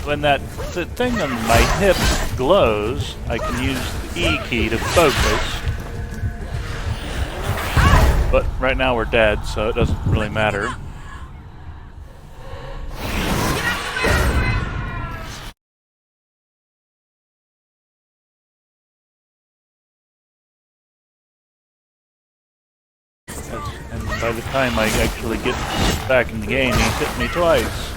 when the thing on my hip glows, I can use the E key to focus. But right now we're dead, so it doesn't really matter. And by the time I actually get back in the game, he's hit me twice.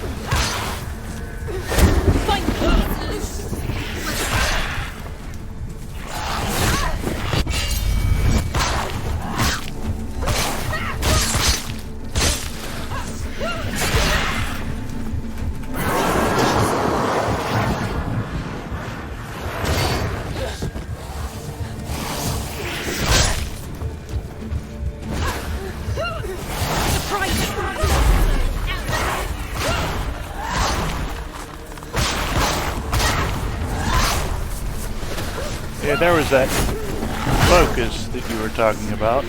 Yeah, there was that focus that you were talking about.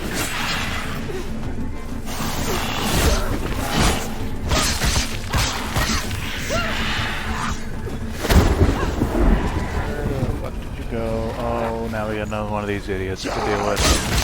What did you go? Oh, now we got another one of these idiots to deal with.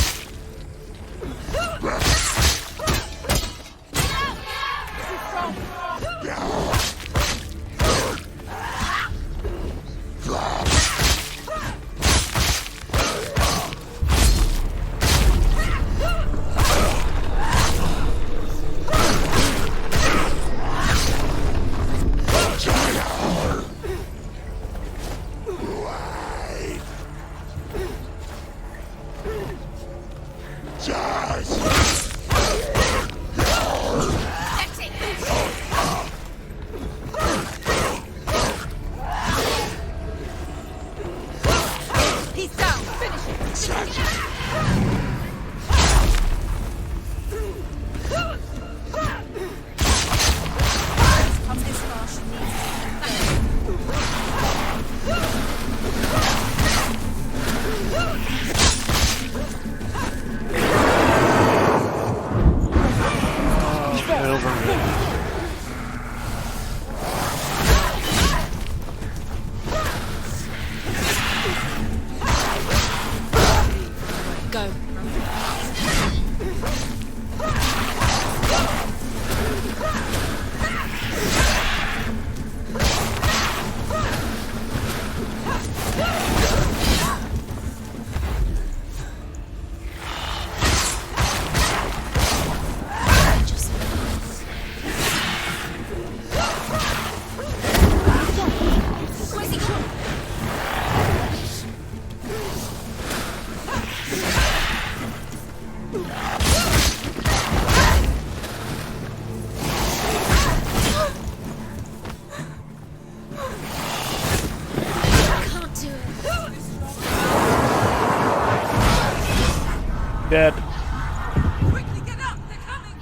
Dead. Quickly get up! They're coming!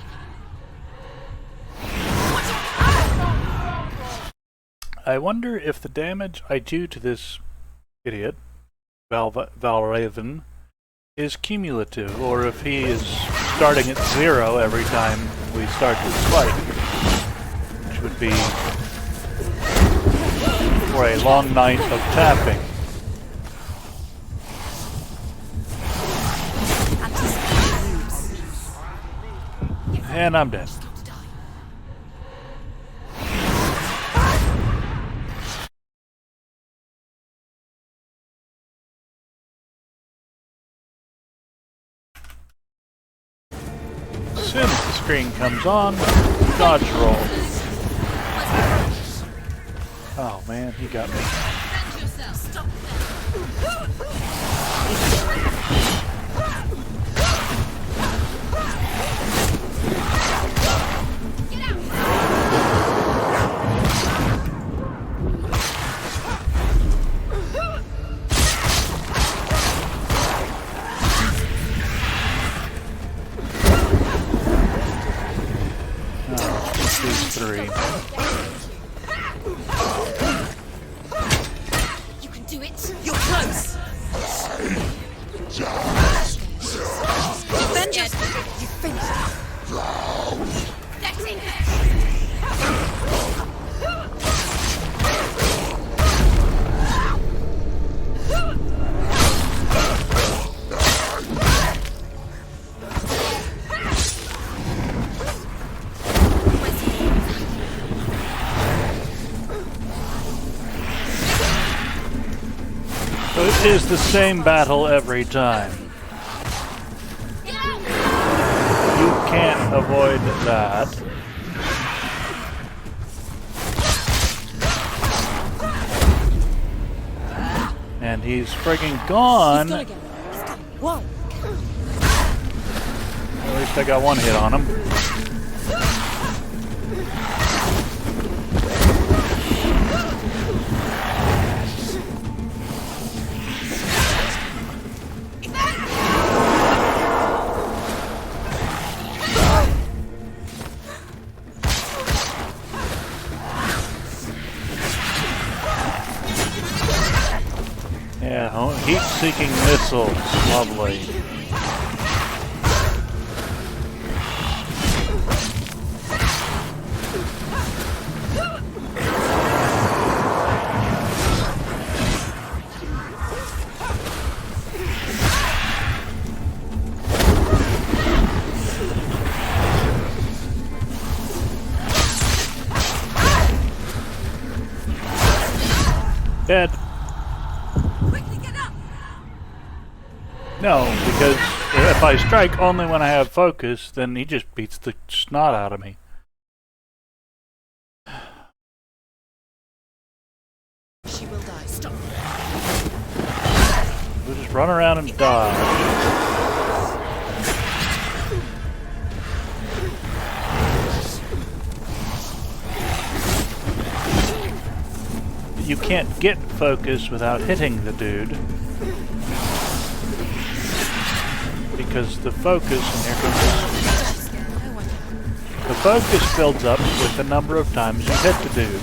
I wonder if the damage I do to this idiot, Valraven, is cumulative, or if he is starting at 0 every time we start this fight, which would be for a long night of tapping. And I'm dead. As soon as the screen comes on, dodge roll. Oh man, he got me. So it is the same battle every time. You can't avoid that. And he's friggin' gone. At least I got one hit on him. Yeah, heat-seeking missiles. Lovely. Dead. No, because if I strike only when I have focus, then he just beats the snot out of me. She will die. Stop. We'll just run around and dodge. You can't get focus without hitting the dude. Because the focus, and here comes this, the focus builds up with the number of times you hit the dude.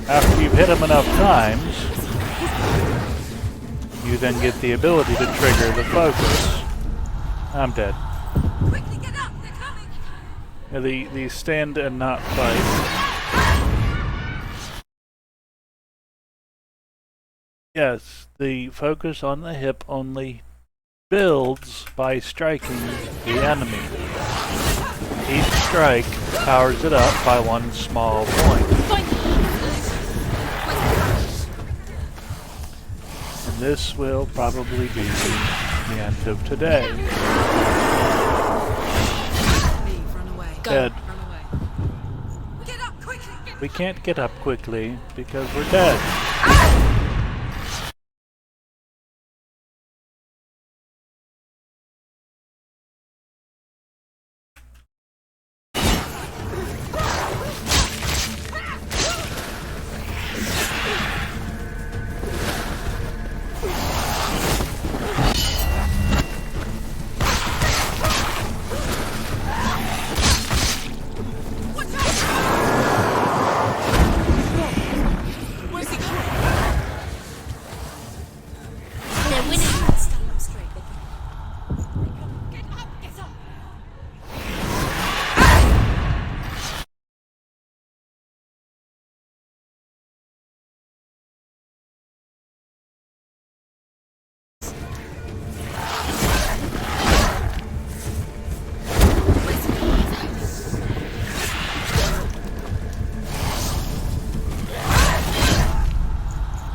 After you've hit him enough times, you then get the ability to trigger the focus. I'm dead. Quickly get up, they're coming. Yeah, the stand and not fight. Yes, the focus on the hip only builds by striking the enemy. Each strike powers it up by one small point. And this will probably be the end of today. Leave, run away. Dead. Run away. Get up quickly. We can't get up quickly because we're dead.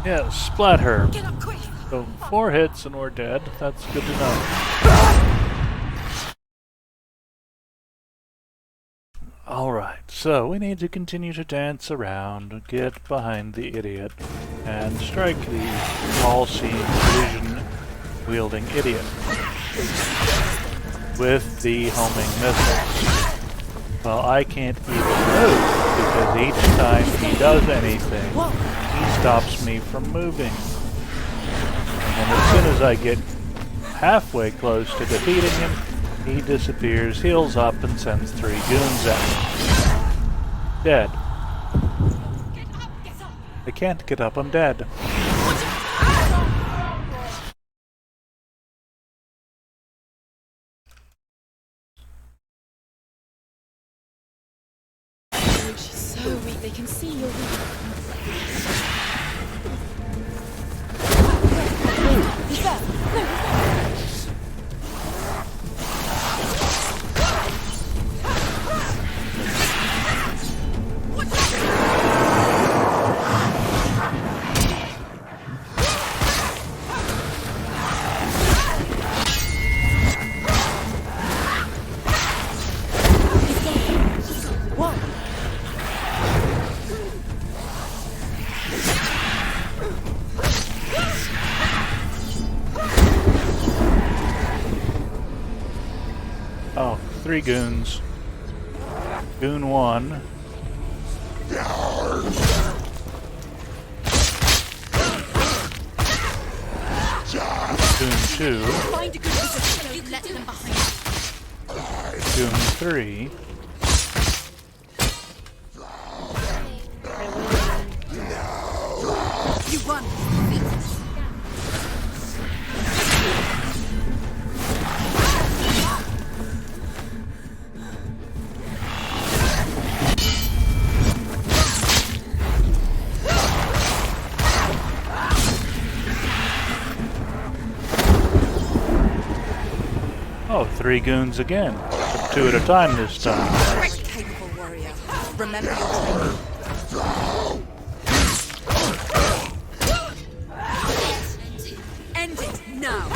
Yeah, splat her. Get up quick. So 4 hits and we're dead. That's good to know. Alright, so we need to continue to dance around, get behind the idiot, and strike the all-seeing vision-wielding idiot with the homing missiles. Well, I can't even move, because each time he does anything, he stops me from moving. And as soon as I get halfway close to defeating him, he disappears, heals up, and sends 3 goons at me. Dead. I can't get up, I'm dead. She's so weak, they can see you're weak. He's there! No, he's there! 3 goons. Goon 1. Goon 2. Find a good position. You let them behind. Goon 3. You won. Oh, 3 goons again. 2 at a time this time. Very capable warrior. Remember your training. End it now.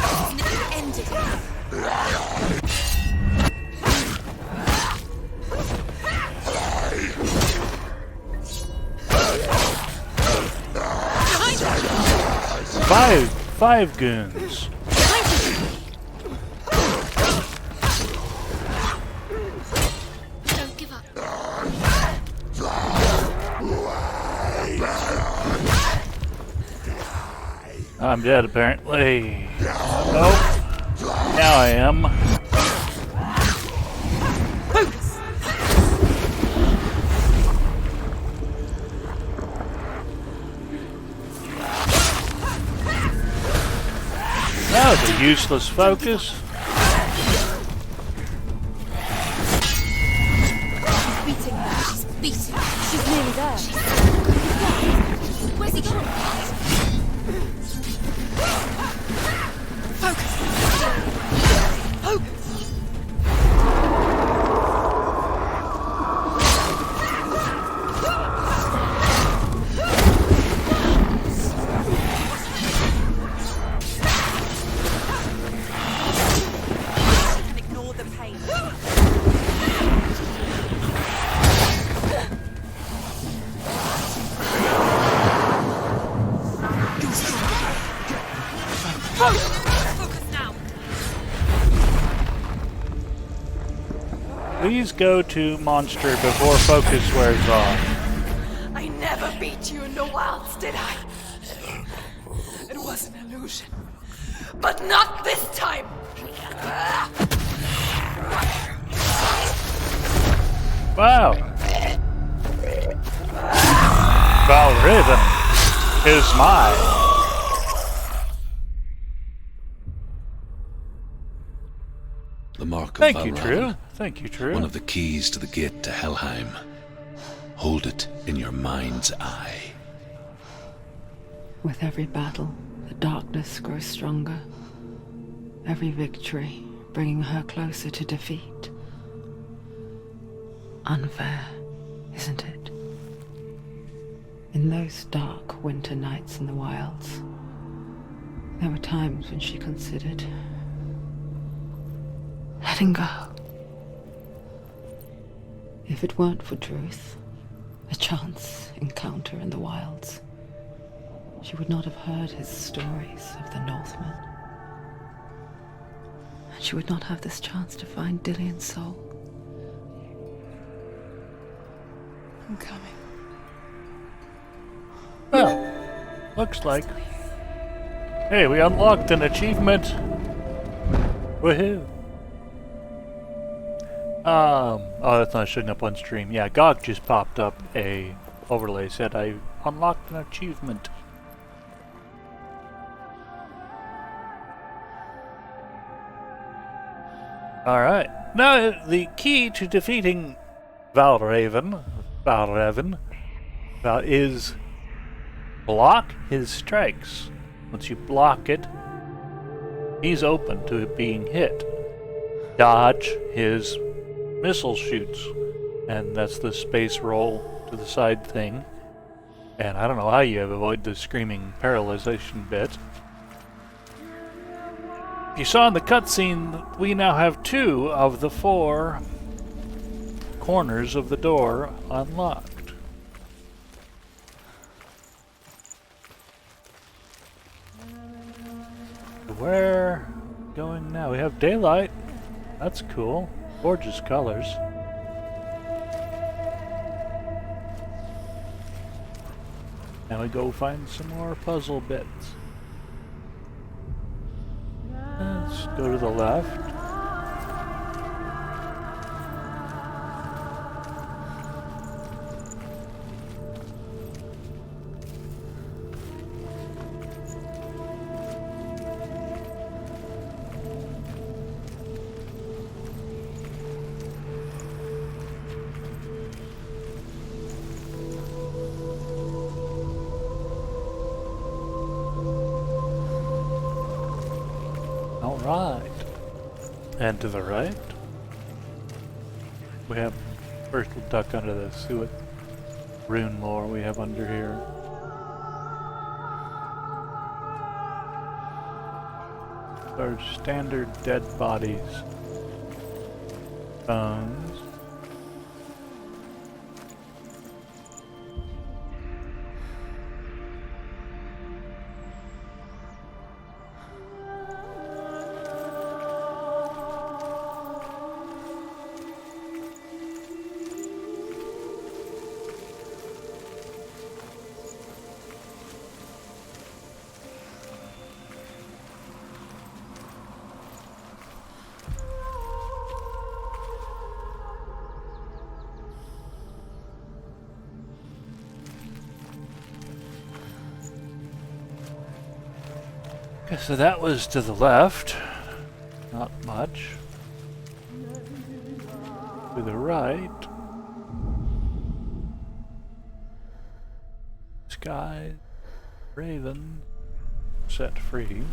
End it. Five goons. Don't give up. I'm dead apparently. Nope. Now I am. That was a useless focus. Beating her. She's beating her. She's nearly there. Where's he going? Focus. Please go to monster before focus wears off. I never beat you in the wilds, did I? It was an illusion. But not this time! Wow. Valraven is mine. The mark of Thank you, Valraven. True. Thank you, True. One of the keys to the gate to Helheim. Hold it in your mind's eye. With every battle, the darkness grows stronger. Every victory bringing her closer to defeat. Unfair, isn't it? In those dark winter nights in the wilds, there were times when she considered letting go. If it weren't for Druth, a chance encounter in the wilds, she would not have heard his stories of the Northmen. And she would not have this chance to find Dillion's soul. I'm coming. Well, looks like. Hey, we unlocked an achievement. Woohoo. Oh, that's not showing up on stream. Yeah, GOG just popped up a overlay, said I unlocked an achievement. Alright. Now, the key to defeating Valraven is block his strikes. Once you block it, he's open to it being hit. Dodge his missile shoots, and that's the space roll to the side thing. And I don't know how you avoid the screaming paralyzation bit. You saw in the cutscene, we now have 2 of the 4 corners of the door unlocked. Where going now? We have daylight. That's cool. Gorgeous colors. Now we go find some more puzzle bits. Let's go to the left. Alright. And to the right, we have, first we'll duck under this, see what rune lore we have under here. Our standard dead bodies. Bones. Okay, so that was to the left. Not much. To the right. Sky, raven, set free.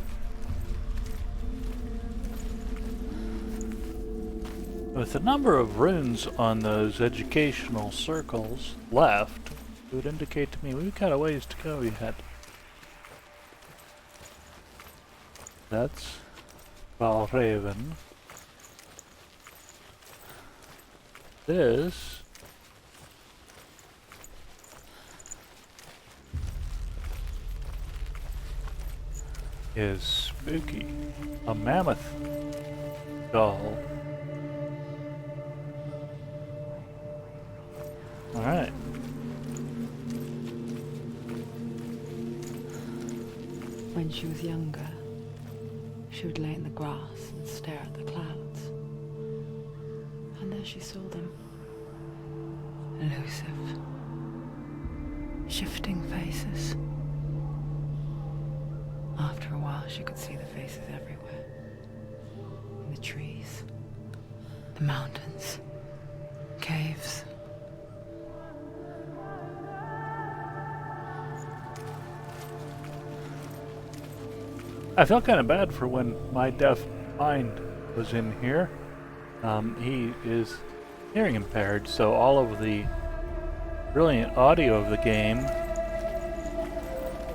With the number of runes on those educational circles left, it would indicate to me we've got a ways to go yet. That's Valraven. This is spooky. A mammoth doll. Alright. When she was younger, she would lay in the grass and stare at the clouds. And there she saw them. Elusive, shifting faces. After a while, she could see the faces everywhere. In the trees, the mountains, caves. I felt kind of bad for when my deaf mind was in here. He is hearing impaired, so all of the brilliant audio of the game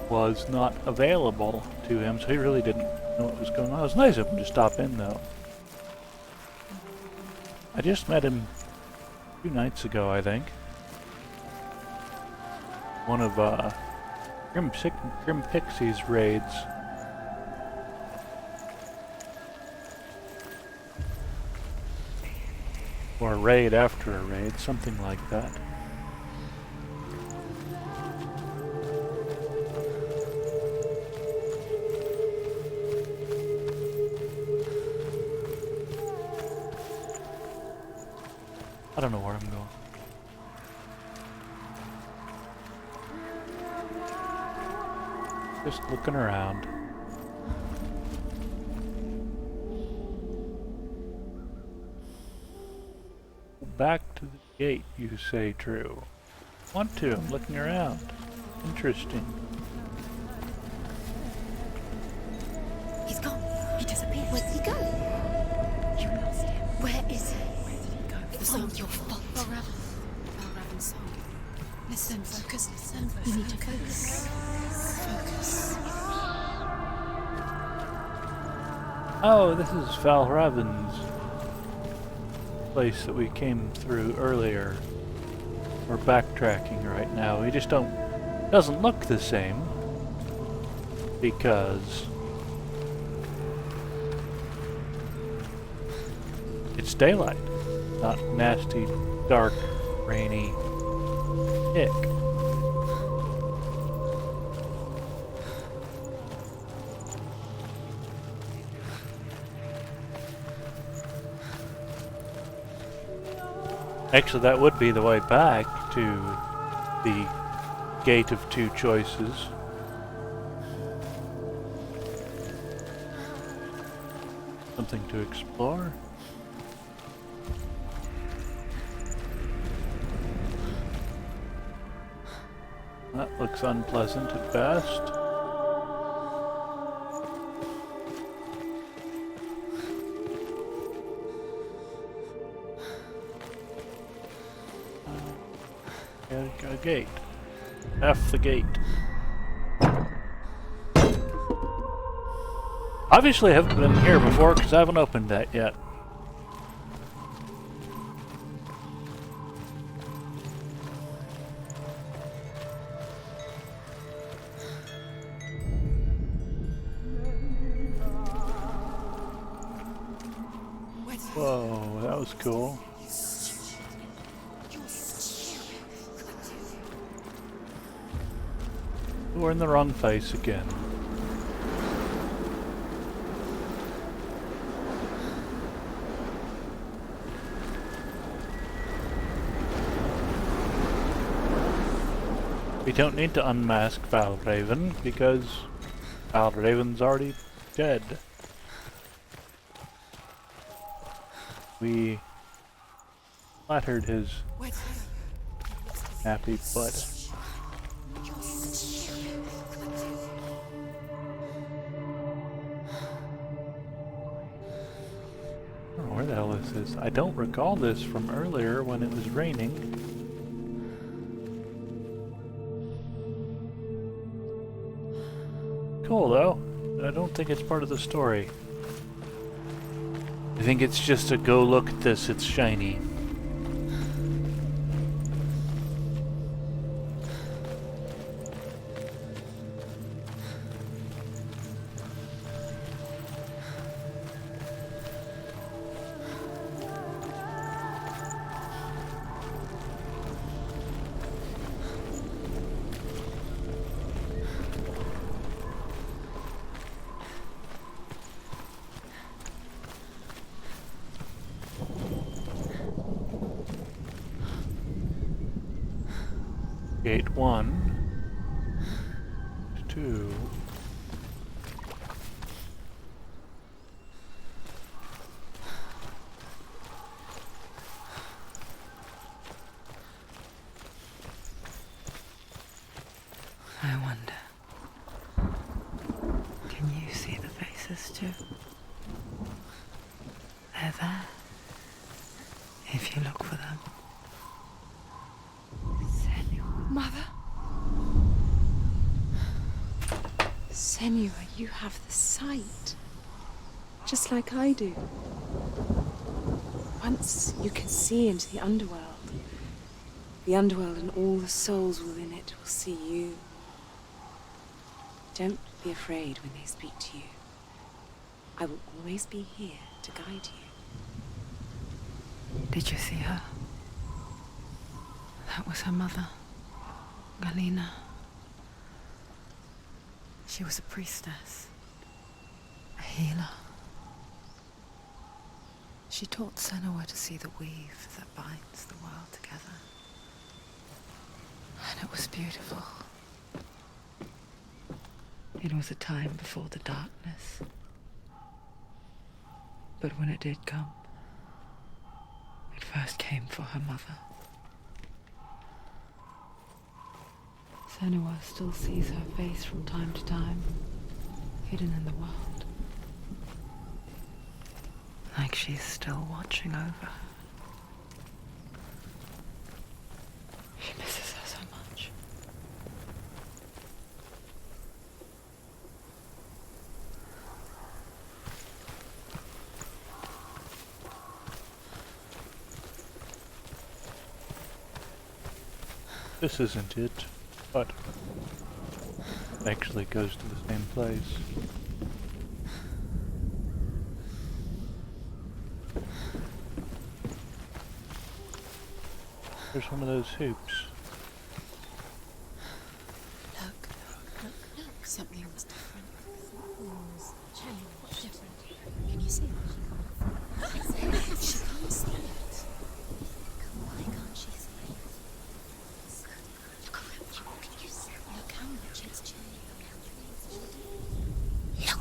was not available to him, so he really didn't know what was going on. It was nice of him to stop in, though. I just met him 2 nights ago, I think. One of Grim Pixie's raids. Or a raid after a raid, something like that. I don't know where I'm going. Just looking around. Back to the gate, you say, true. Want to, I'm looking around. Interesting. He's gone. He disappeared. Where did he go? You lost him. Where is he? Where did he go? It was all your fault. Valraven's soul. Listen, focus, listen. You need to focus. Focus. Oh, this is Valraven's place that we came through earlier. We're backtracking right now. We just doesn't look the same because it's daylight. not nasty, dark, rainy ick. Actually, that would be the way back to the Gate of Two Choices. Something to explore. That looks unpleasant at best. A gate. F the gate. Obviously I haven't been here before because I haven't opened that yet. Whoa, that was cool. We're in the wrong place again. We don't need to unmask Valraven because Valraven's already dead. We flattered his happy butt. Where the hell is this? I don't recall this from earlier when it was raining. Cool though. I don't think it's part of the story. I think it's just a go look at this, it's shiny. Gate 1, 2. I wonder. Can you see the faces too? They're there. If you look for them. Mother? Senua, you have the sight. Just like I do. Once you can see into the underworld and all the souls within it will see you. Don't be afraid when they speak to you. I will always be here to guide you. Did you see her? That was her mother, Galina. She was a priestess, a healer. She taught Senua to see the weave that binds the world together. And it was beautiful. It was a time before the darkness. But when it did come, it first came for her mother. Senua still sees her face from time to time, hidden in the world. Like she's still watching over her. She misses her so much. This isn't it, but actually goes to the same place. There's one of those hoops. Look, look, look. Something's different. Something's changed. What's different? Can you see it? She can't see it. Why can't she see it? Look around you. Can you see? Look how much it's changed. Look.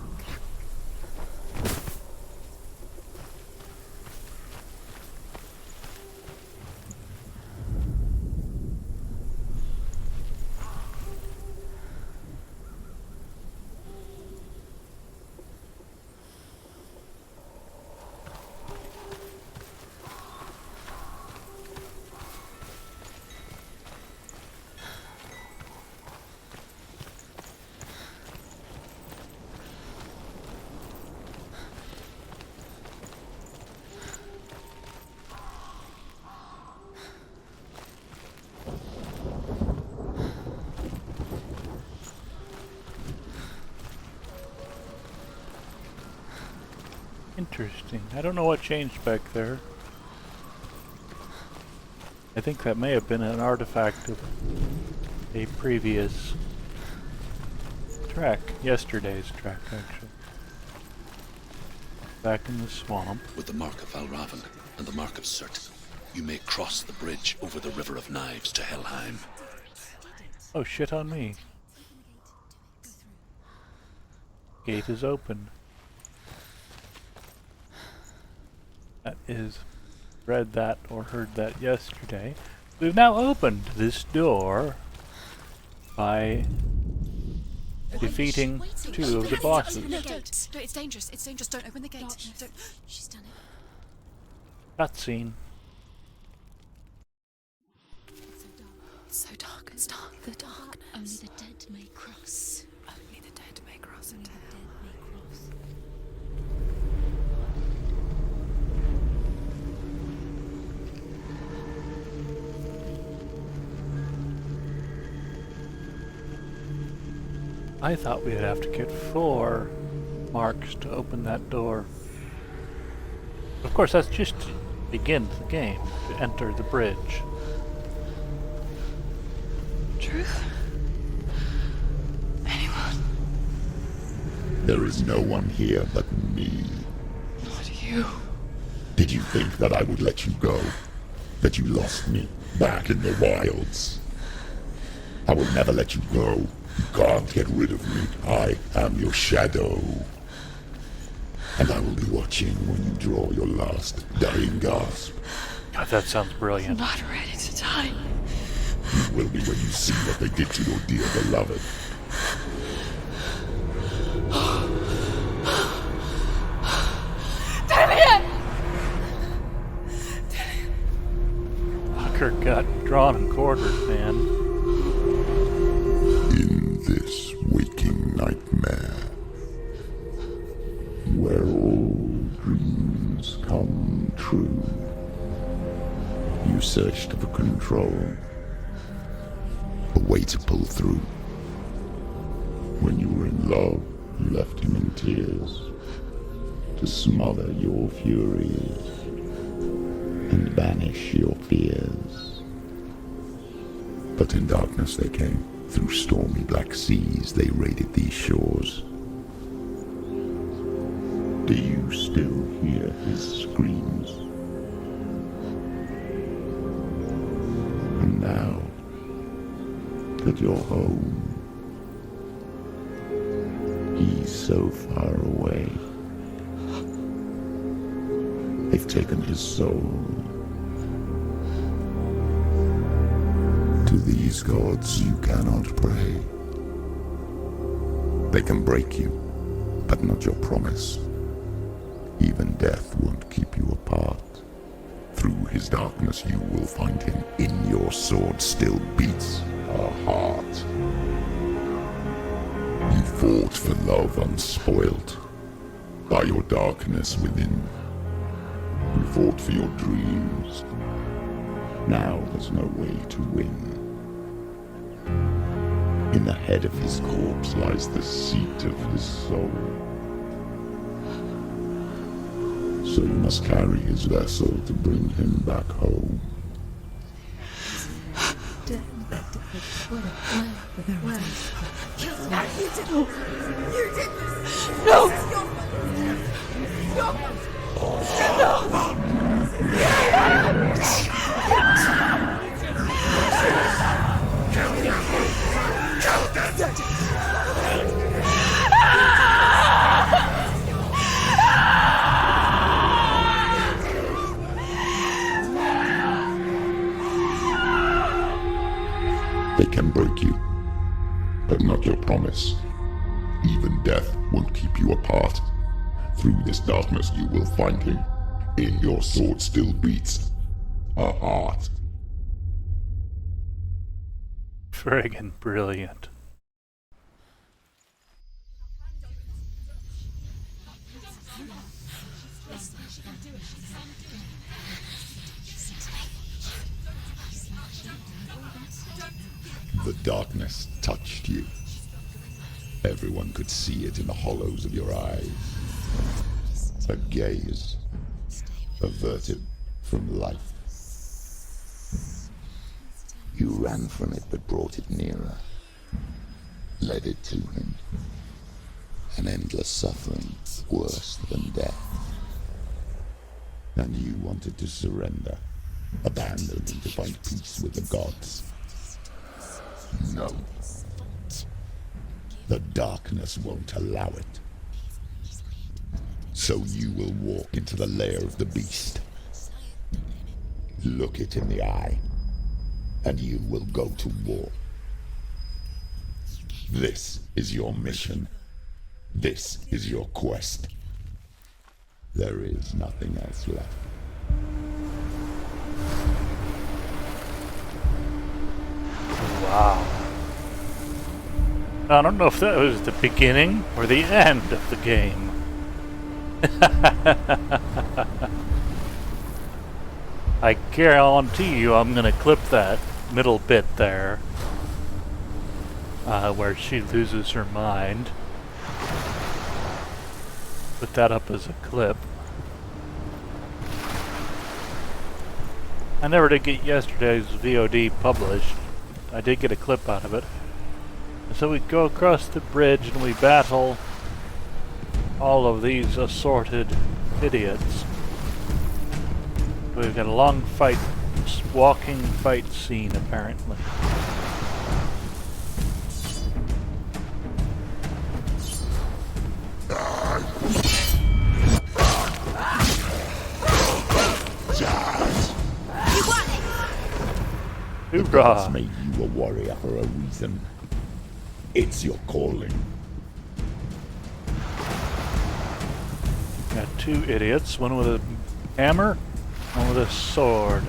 Interesting. I don't know what changed back there. I think that may have been an artifact of a previous track. Yesterday's track, actually. Back in the swamp. With the mark of Valravan and the mark of Surt, you may cross the bridge over the River of Knives to Helheim. Oh, shit on me. Gate is open. That is, read that or heard that yesterday. We've now opened this door by defeating two of the bosses. No, don't. No, it's dangerous. It's dangerous. Don't open the gate. No, don't. She's done it. Cutscene. It's so dark. It's dark. The darkness. Only the dead may cross. Only the dead may cross into hell. I thought we'd have to get 4 marks to open that door. Of course, that's just to begin the game, to enter the bridge. Truth? Anyone? There is no one here but me. Not you. Did you think that I would let you go? That you lost me back in the wilds? I will never let you go. You can't get rid of me. I am your shadow. And I will be watching when you draw your last dying gasp. God, that sounds brilliant. Not ready to die. You will be when you see what they did to your dear beloved. Fucker got drawn and quartered, man. In this waking nightmare, where all dreams come true, you searched for control, a way to pull through. When you were in love, you left him in tears, to smother your furies and banish your fears. But in darkness they came. Through stormy black seas they raided these shores. Do you still hear his screams? And now that you're home, he's so far away. They've taken his soul. To these gods you cannot pray. They can break you, but not your promise. Even death won't keep you apart. Through his darkness you will find him. In your sword still beats a heart. You fought for love unspoilt by your darkness within. You fought for your dreams. Now there's no way to win. In the head of his corpse lies the seat of his soul. So you must carry his vessel to bring him back home. They can break you, but not your promise. Even death won't keep you apart. Through this darkness you will find him. In your sword still beats a heart. Friggin' brilliant. The darkness touched you. Everyone could see it in the hollows of your eyes. A gaze averted from life. You ran from it but brought it nearer. Led it to him. An endless suffering worse than death. And you wanted to surrender. Abandon him to find peace with the gods. No. The darkness won't allow it. So you will walk into the lair of the beast. Look it in the eye, and you will go to war. This is your mission. This is your quest. There is nothing else left. Wow. I don't know if that was the beginning or the end of the game. I guarantee you I'm gonna clip that middle bit there where she loses her mind. Put that up as a clip. I never did get yesterday's VOD published. I did get a clip out of it. And so we go across the bridge and we battle all of these assorted idiots. We've got a long fight, walking fight scene apparently. The gods made you a warrior for a reason. It's your calling. Got two idiots, one with a hammer, one with a sword.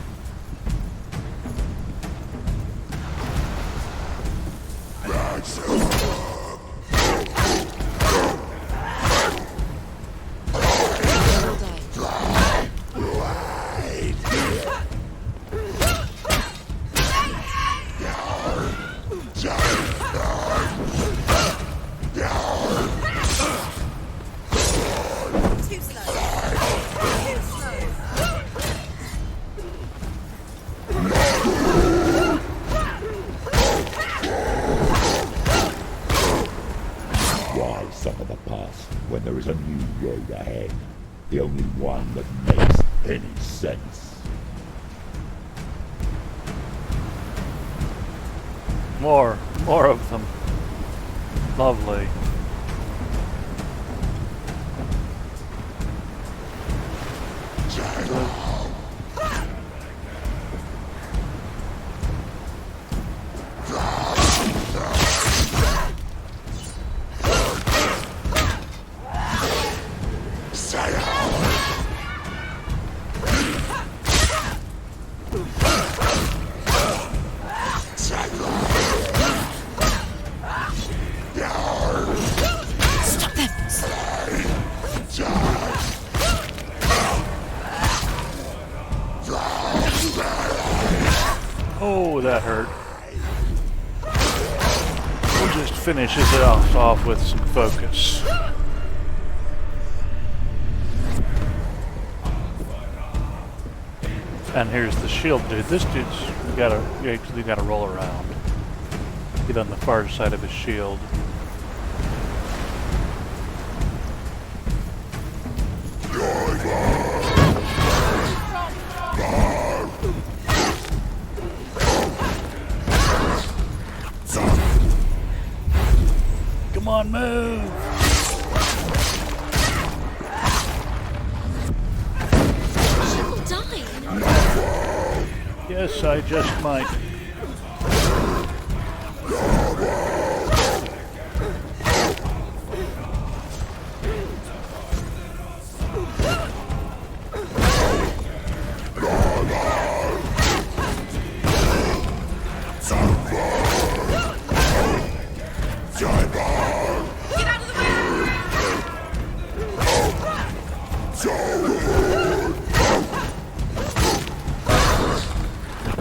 Why suffer the past when there is a new road ahead? The only one that makes any sense. More of them. Lovely. Oh, that hurt. We'll just finishes it off with some focus. And here's the shield dude. This dude's you actually gotta roll around. Get on the far side of his shield. Come on, move! She'll die. Yes, I just might.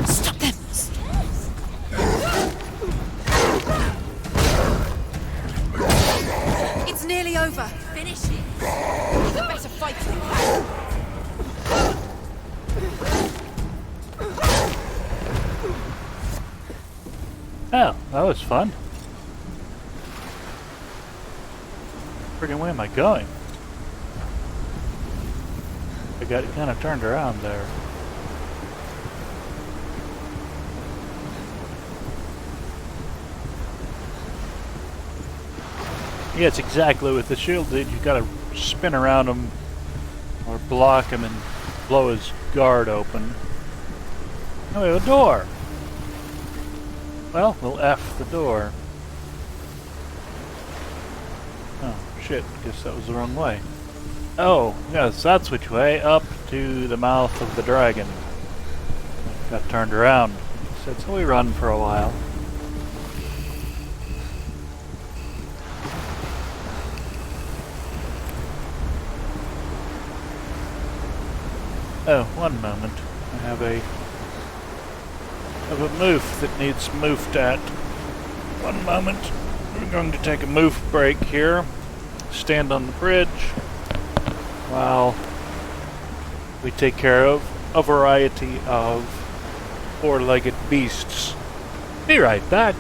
Stop them. It's nearly over. Finish it. He's a better fighter than that. Oh, that was fun. Friggin' where am I going? I got kind of turned around there. Yeah, it's exactly with the shield, dude. You gotta spin around him or block him and blow his guard open. Oh, we have a door. Well, we'll F the door. Oh, shit. Guess that was the wrong way. Oh, yes, that's which way. Up to the mouth of the dragon. Got turned around. So we run for a while. Oh, one moment. I have a moof that needs moofed at. One moment. We're going to take a moof break here. Stand on the bridge while we take care of a variety of four-legged beasts. Be right back.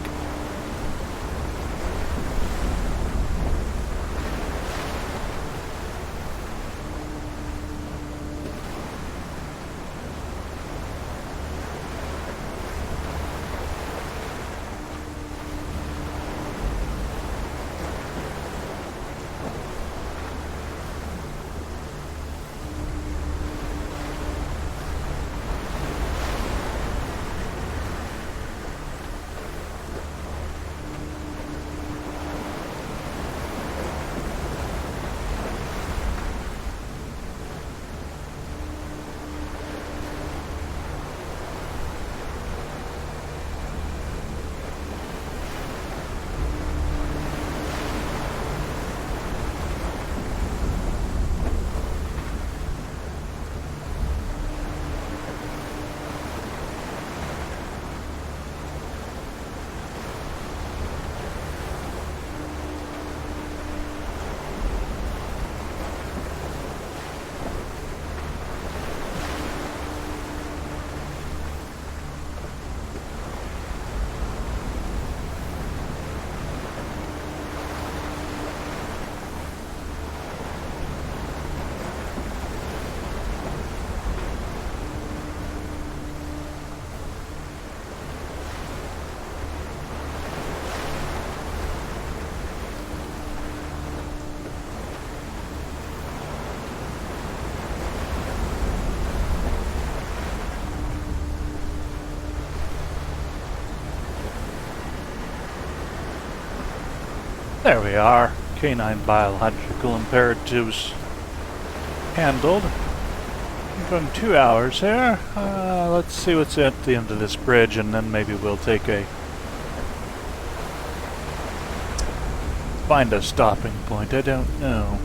There we are. Canine biological imperatives handled. I'm going 2 hours here. Let's see what's at the end of this bridge, and then maybe we'll take a... find a stopping point. I don't know.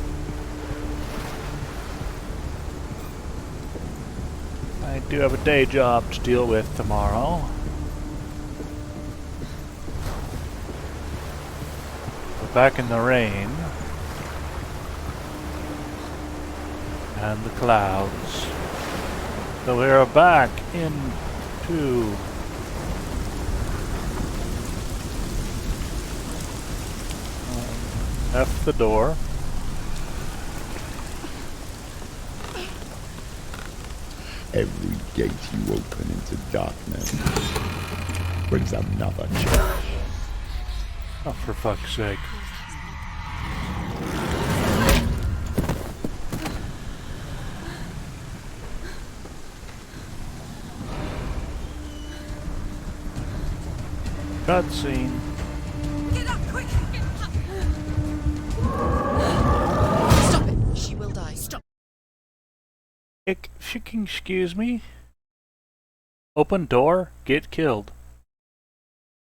I do have a day job to deal with tomorrow. We're back in the rain. And the clouds. So we are back into F the door. Every gate you open into darkness brings another change. Oh, for fuck's sake. Cutscene. Get up, quick! Stop it. She will die. Stop. If you can excuse me. Open door, get killed.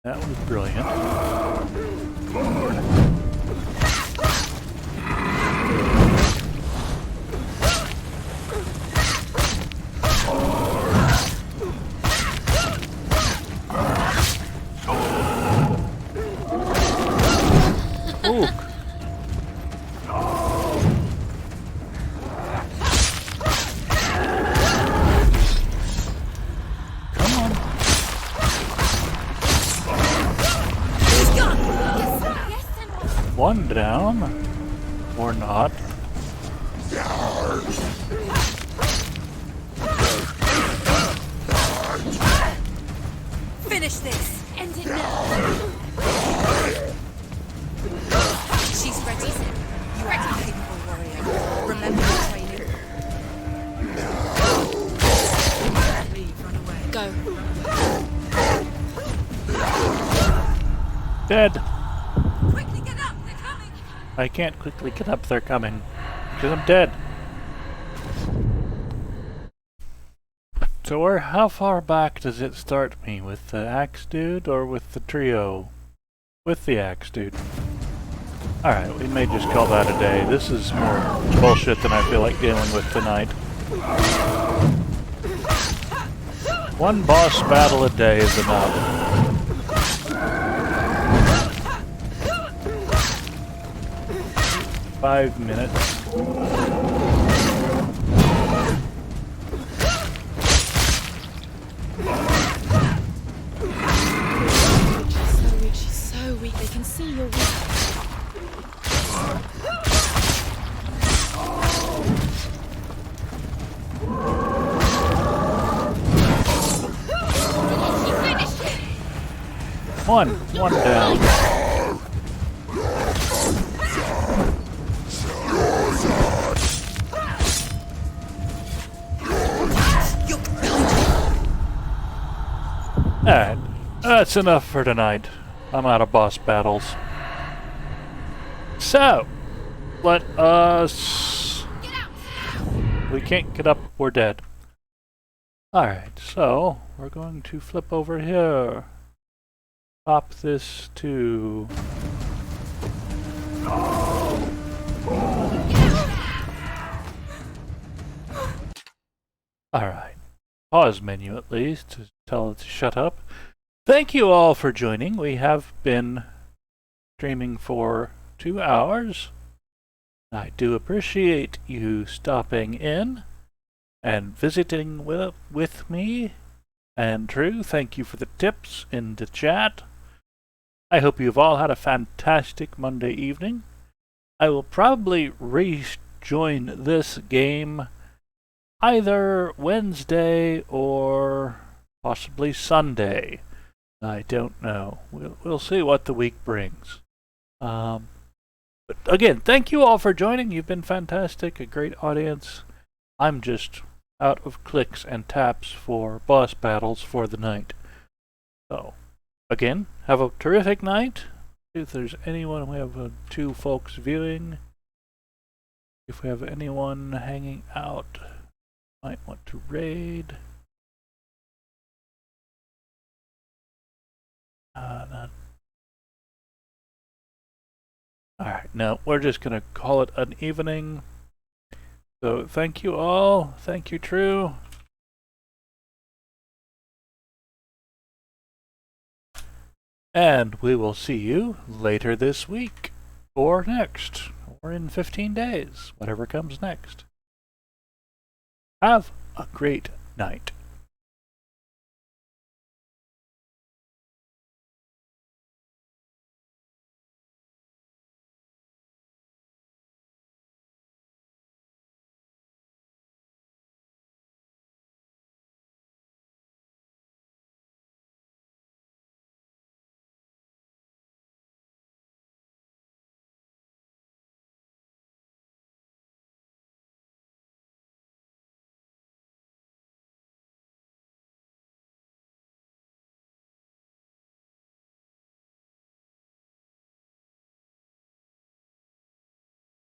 That was brilliant. Ooh. Come on. One down. Or not. Finish this! End it now! She's ready. You are a capable warrior. Remember your training. Leave, run away. Go. Dead. Quickly get up, they're coming! I can't quickly get up, they're coming. Because I'm dead. So how far back does it start me? With the axe dude or with the trio? With the axe dude. Alright, we may just call that a day. This is more bullshit than I feel like dealing with tonight. One boss battle a day is enough. 5 minutes. She's so weak. They can see you're weak. One down. Alright, that's enough for tonight. I'm out of boss battles. So, let us... We can't get up, we're dead. Alright, so, we're going to flip over here. Pop this to... Alright. Pause menu at least to tell it to shut up. Thank you all for joining. We have been streaming for 2 hours. I do appreciate you stopping in and visiting with me. And Drew, thank you for the tips in the chat. I hope you've all had a fantastic Monday evening. I will probably rejoin this game either Wednesday or possibly Sunday. I don't know. We'll see what the week brings. But again, thank you all for joining. You've been fantastic, a great audience. I'm just out of clicks and taps for boss battles for the night. So, again, have a terrific night. If there's anyone, we have 2 folks viewing. If we have anyone hanging out, might want to raid. Alright, no, we're just gonna call it an evening. So thank you all. Thank you, True. And we will see you later this week, or next, or in 15 days, whatever comes next. Have a great night.